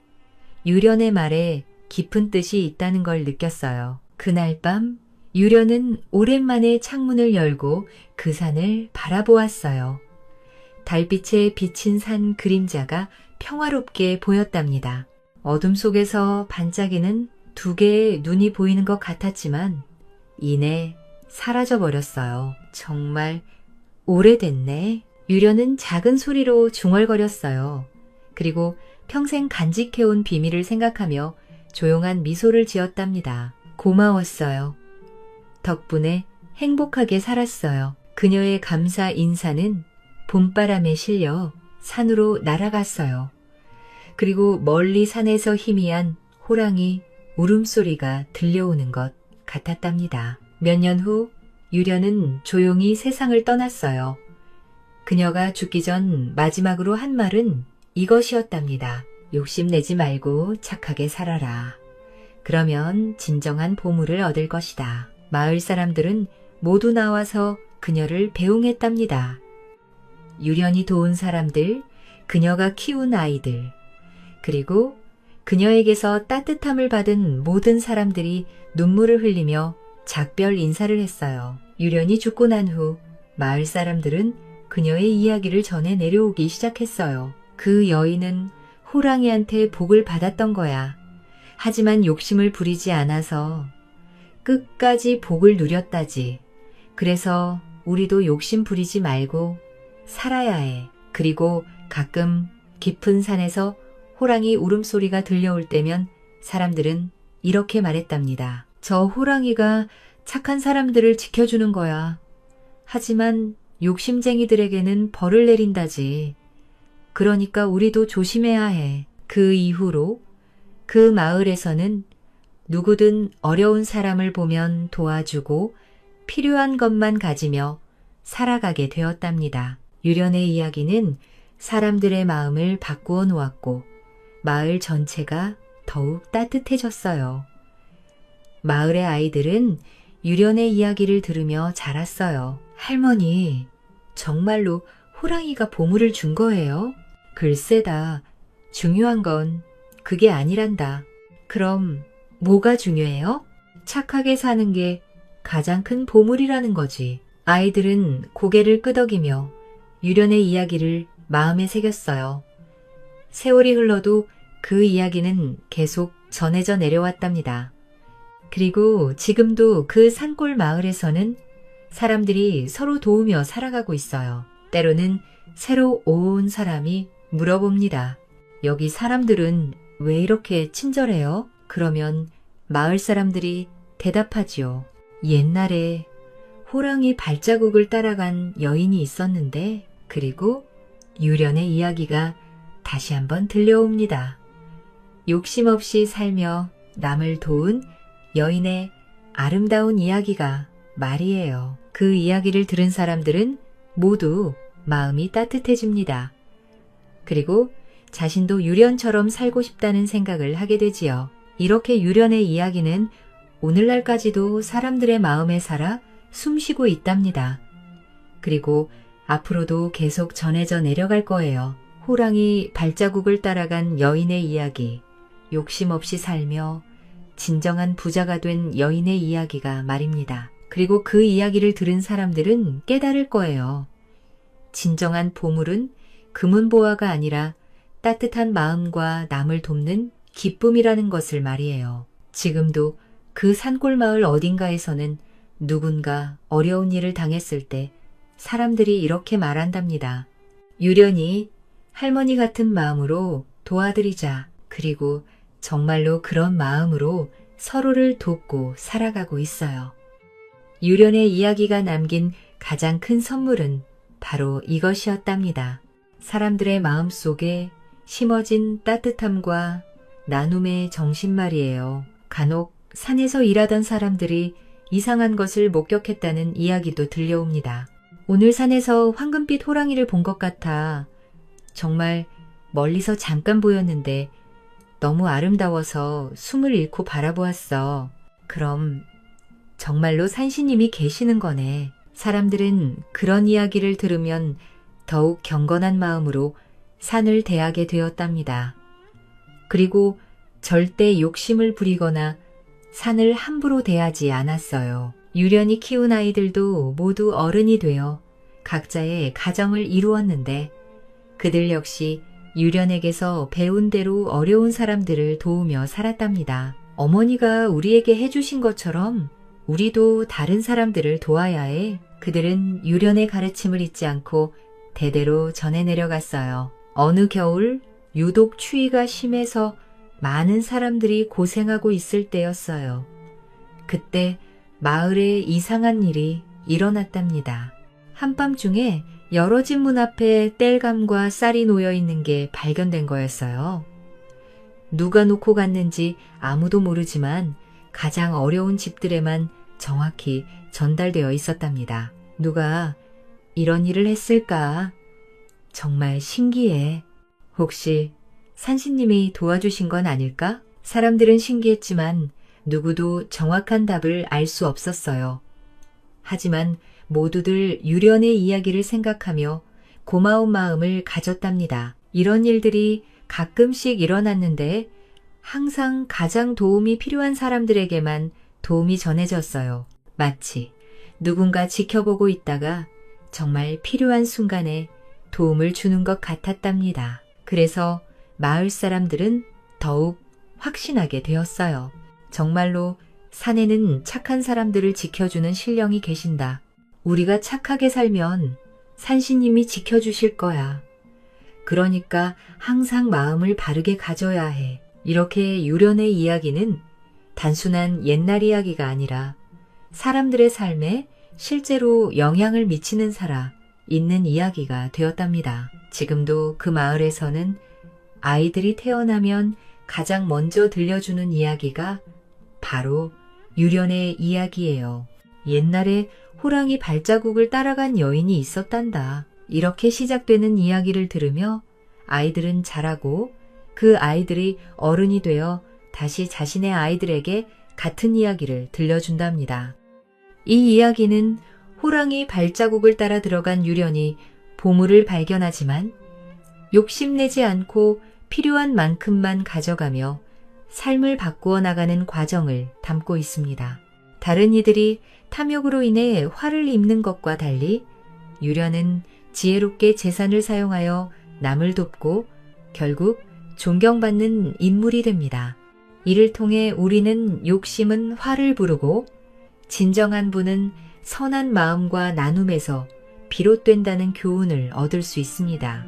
유련의 말에 깊은 뜻이 있다는 걸 느꼈어요. 그날 밤 유련은 오랜만에 창문을 열고 그 산을 바라보았어요. 달빛에 비친 산 그림자가 평화롭게 보였답니다. 어둠 속에서 반짝이는 두 개의 눈이 보이는 것 같았지만 이내 사라져 버렸어요. 정말 오래됐네. 유련은 작은 소리로 중얼거렸어요. 그리고 평생 간직해온 비밀을 생각하며 조용한 미소를 지었답니다. 고마웠어요. 덕분에 행복하게 살았어요. 그녀의 감사 인사는 봄바람에 실려 산으로 날아갔어요. 그리고 멀리 산에서 희미한 호랑이 울음소리가 들려오는 것 같았답니다. 몇 년 후 유련은 조용히 세상을 떠났어요. 그녀가 죽기 전 마지막으로 한 말은 이것이었답니다. 욕심내지 말고 착하게 살아라. 그러면 진정한 보물을 얻을 것이다. 마을 사람들은 모두 나와서 그녀를 배웅했답니다. 유련이 도운 사람들, 그녀가 키운 아이들, 그리고 그녀에게서 따뜻함을 받은 모든 사람들이 눈물을 흘리며 작별 인사를 했어요. 유련이 죽고 난 후 마을 사람들은 그녀의 이야기를 전해 내려오기 시작했어요. 그 여인은 호랑이한테 복을 받았던 거야. 하지만 욕심을 부리지 않아서 끝까지 복을 누렸다지. 그래서 우리도 욕심 부리지 말고 살아야 해. 그리고 가끔 깊은 산에서 호랑이 울음소리가 들려올 때면 사람들은 이렇게 말했답니다. 저 호랑이가 착한 사람들을 지켜주는 거야. 하지만 욕심쟁이들에게는 벌을 내린다지. 그러니까 우리도 조심해야 해. 그 이후로 그 마을에서는 누구든 어려운 사람을 보면 도와주고 필요한 것만 가지며 살아가게 되었답니다. 유련의 이야기는 사람들의 마음을 바꾸어 놓았고 마을 전체가 더욱 따뜻해졌어요. 마을의 아이들은 유련의 이야기를 들으며 자랐어요. 할머니, 정말로 호랑이가 보물을 준 거예요? 글쎄다. 중요한 건 그게 아니란다. 그럼 뭐가 중요해요? 착하게 사는 게 가장 큰 보물이라는 거지. 아이들은 고개를 끄덕이며 유련의 이야기를 마음에 새겼어요. 세월이 흘러도 그 이야기는 계속 전해져 내려왔답니다. 그리고 지금도 그 산골 마을에서는 사람들이 서로 도우며 살아가고 있어요. 때로는 새로 온 사람이 물어봅니다. 여기 사람들은 왜 이렇게 친절해요? 그러면 마을 사람들이 대답하지요. 옛날에 호랑이 발자국을 따라간 여인이 있었는데, 그리고 유련의 이야기가 다시 한번 들려옵니다. 욕심 없이 살며 남을 도운 여인의 아름다운 이야기가 말이에요. 그 이야기를 들은 사람들은 모두 마음이 따뜻해집니다. 그리고 자신도 유련처럼 살고 싶다는 생각을 하게 되지요. 이렇게 유련의 이야기는 오늘날까지도 사람들의 마음에 살아 숨쉬고 있답니다. 그리고 앞으로도 계속 전해져 내려갈 거예요. 호랑이 발자국을 따라간 여인의 이야기, 욕심 없이 살며 진정한 부자가 된 여인의 이야기가 말입니다. 그리고 그 이야기를 들은 사람들은 깨달을 거예요. 진정한 보물은 금은보화가 아니라 따뜻한 마음과 남을 돕는 기쁨이라는 것을 말이에요. 지금도 그 산골 마을 어딘가에서는 누군가 어려운 일을 당했을 때 사람들이 이렇게 말한답니다. 유련히 할머니 같은 마음으로 도와드리자. 그리고 정말로 그런 마음으로 서로를 돕고 살아가고 있어요. 유련의 이야기가 남긴 가장 큰 선물은 바로 이것이었답니다. 사람들의 마음 속에 심어진 따뜻함과 나눔의 정신 말이에요. 간혹 산에서 일하던 사람들이 이상한 것을 목격했다는 이야기도 들려옵니다. 오늘 산에서 황금빛 호랑이를 본 것 같아. 정말 멀리서 잠깐 보였는데 너무 아름다워서 숨을 잃고 바라보았어. 그럼 정말로 산신님이 계시는 거네. 사람들은 그런 이야기를 들으면 더욱 경건한 마음으로 산을 대하게 되었답니다. 그리고 절대 욕심을 부리거나 산을 함부로 대하지 않았어요. 유련히 키운 아이들도 모두 어른이 되어 각자의 가정을 이루었는데 그들 역시 유련에게서 배운 대로 어려운 사람들을 도우며 살았답니다. 어머니가 우리에게 해주신 것처럼 우리도 다른 사람들을 도와야 해. 그들은 유련의 가르침을 잊지 않고 대대로 전해 내려갔어요. 어느 겨울 유독 추위가 심해서 많은 사람들이 고생하고 있을 때였어요. 그때 마을에 이상한 일이 일어났답니다. 한밤중에 여러 집 문 앞에 땔감과 쌀이 놓여 있는 게 발견된 거였어요. 누가 놓고 갔는지 아무도 모르지만 가장 어려운 집들에만 정확히 전달되어 있었답니다. 누가 이런 일을 했을까? 정말 신기해. 혹시 산신님이 도와주신 건 아닐까? 사람들은 신기했지만 누구도 정확한 답을 알 수 없었어요. 하지만 모두들 유련의 이야기를 생각하며 고마운 마음을 가졌답니다. 이런 일들이 가끔씩 일어났는데 항상 가장 도움이 필요한 사람들에게만 도움이 전해졌어요. 마치 누군가 지켜보고 있다가 정말 필요한 순간에 도움을 주는 것 같았답니다. 그래서 마을 사람들은 더욱 확신하게 되었어요. 정말로 산에는 착한 사람들을 지켜주는 신령이 계신다. 우리가 착하게 살면 산신님이 지켜주실 거야. 그러니까 항상 마음을 바르게 가져야 해. 이렇게 유련의 이야기는 단순한 옛날 이야기가 아니라 사람들의 삶에 실제로 영향을 미치는 살아 있는 이야기가 되었답니다. 지금도 그 마을에서는 아이들이 태어나면 가장 먼저 들려주는 이야기가 바로 유련의 이야기예요. 옛날에 호랑이 발자국을 따라간 여인이 있었단다. 이렇게 시작되는 이야기를 들으며 아이들은 자라고 그 아이들이 어른이 되어 다시 자신의 아이들에게 같은 이야기를 들려준답니다. 이 이야기는 호랑이 발자국을 따라 들어간 유련이 보물을 발견하지만 욕심내지 않고 필요한 만큼만 가져가며 삶을 바꾸어 나가는 과정을 담고 있습니다. 다른 이들이 탐욕으로 인해 화를 입는 것과 달리 유련은 지혜롭게 재산을 사용하여 남을 돕고 결국 존경받는 인물이 됩니다. 이를 통해 우리는 욕심은 화를 부르고 진정한 분은 선한 마음과 나눔에서 비롯된다는 교훈을 얻을 수 있습니다.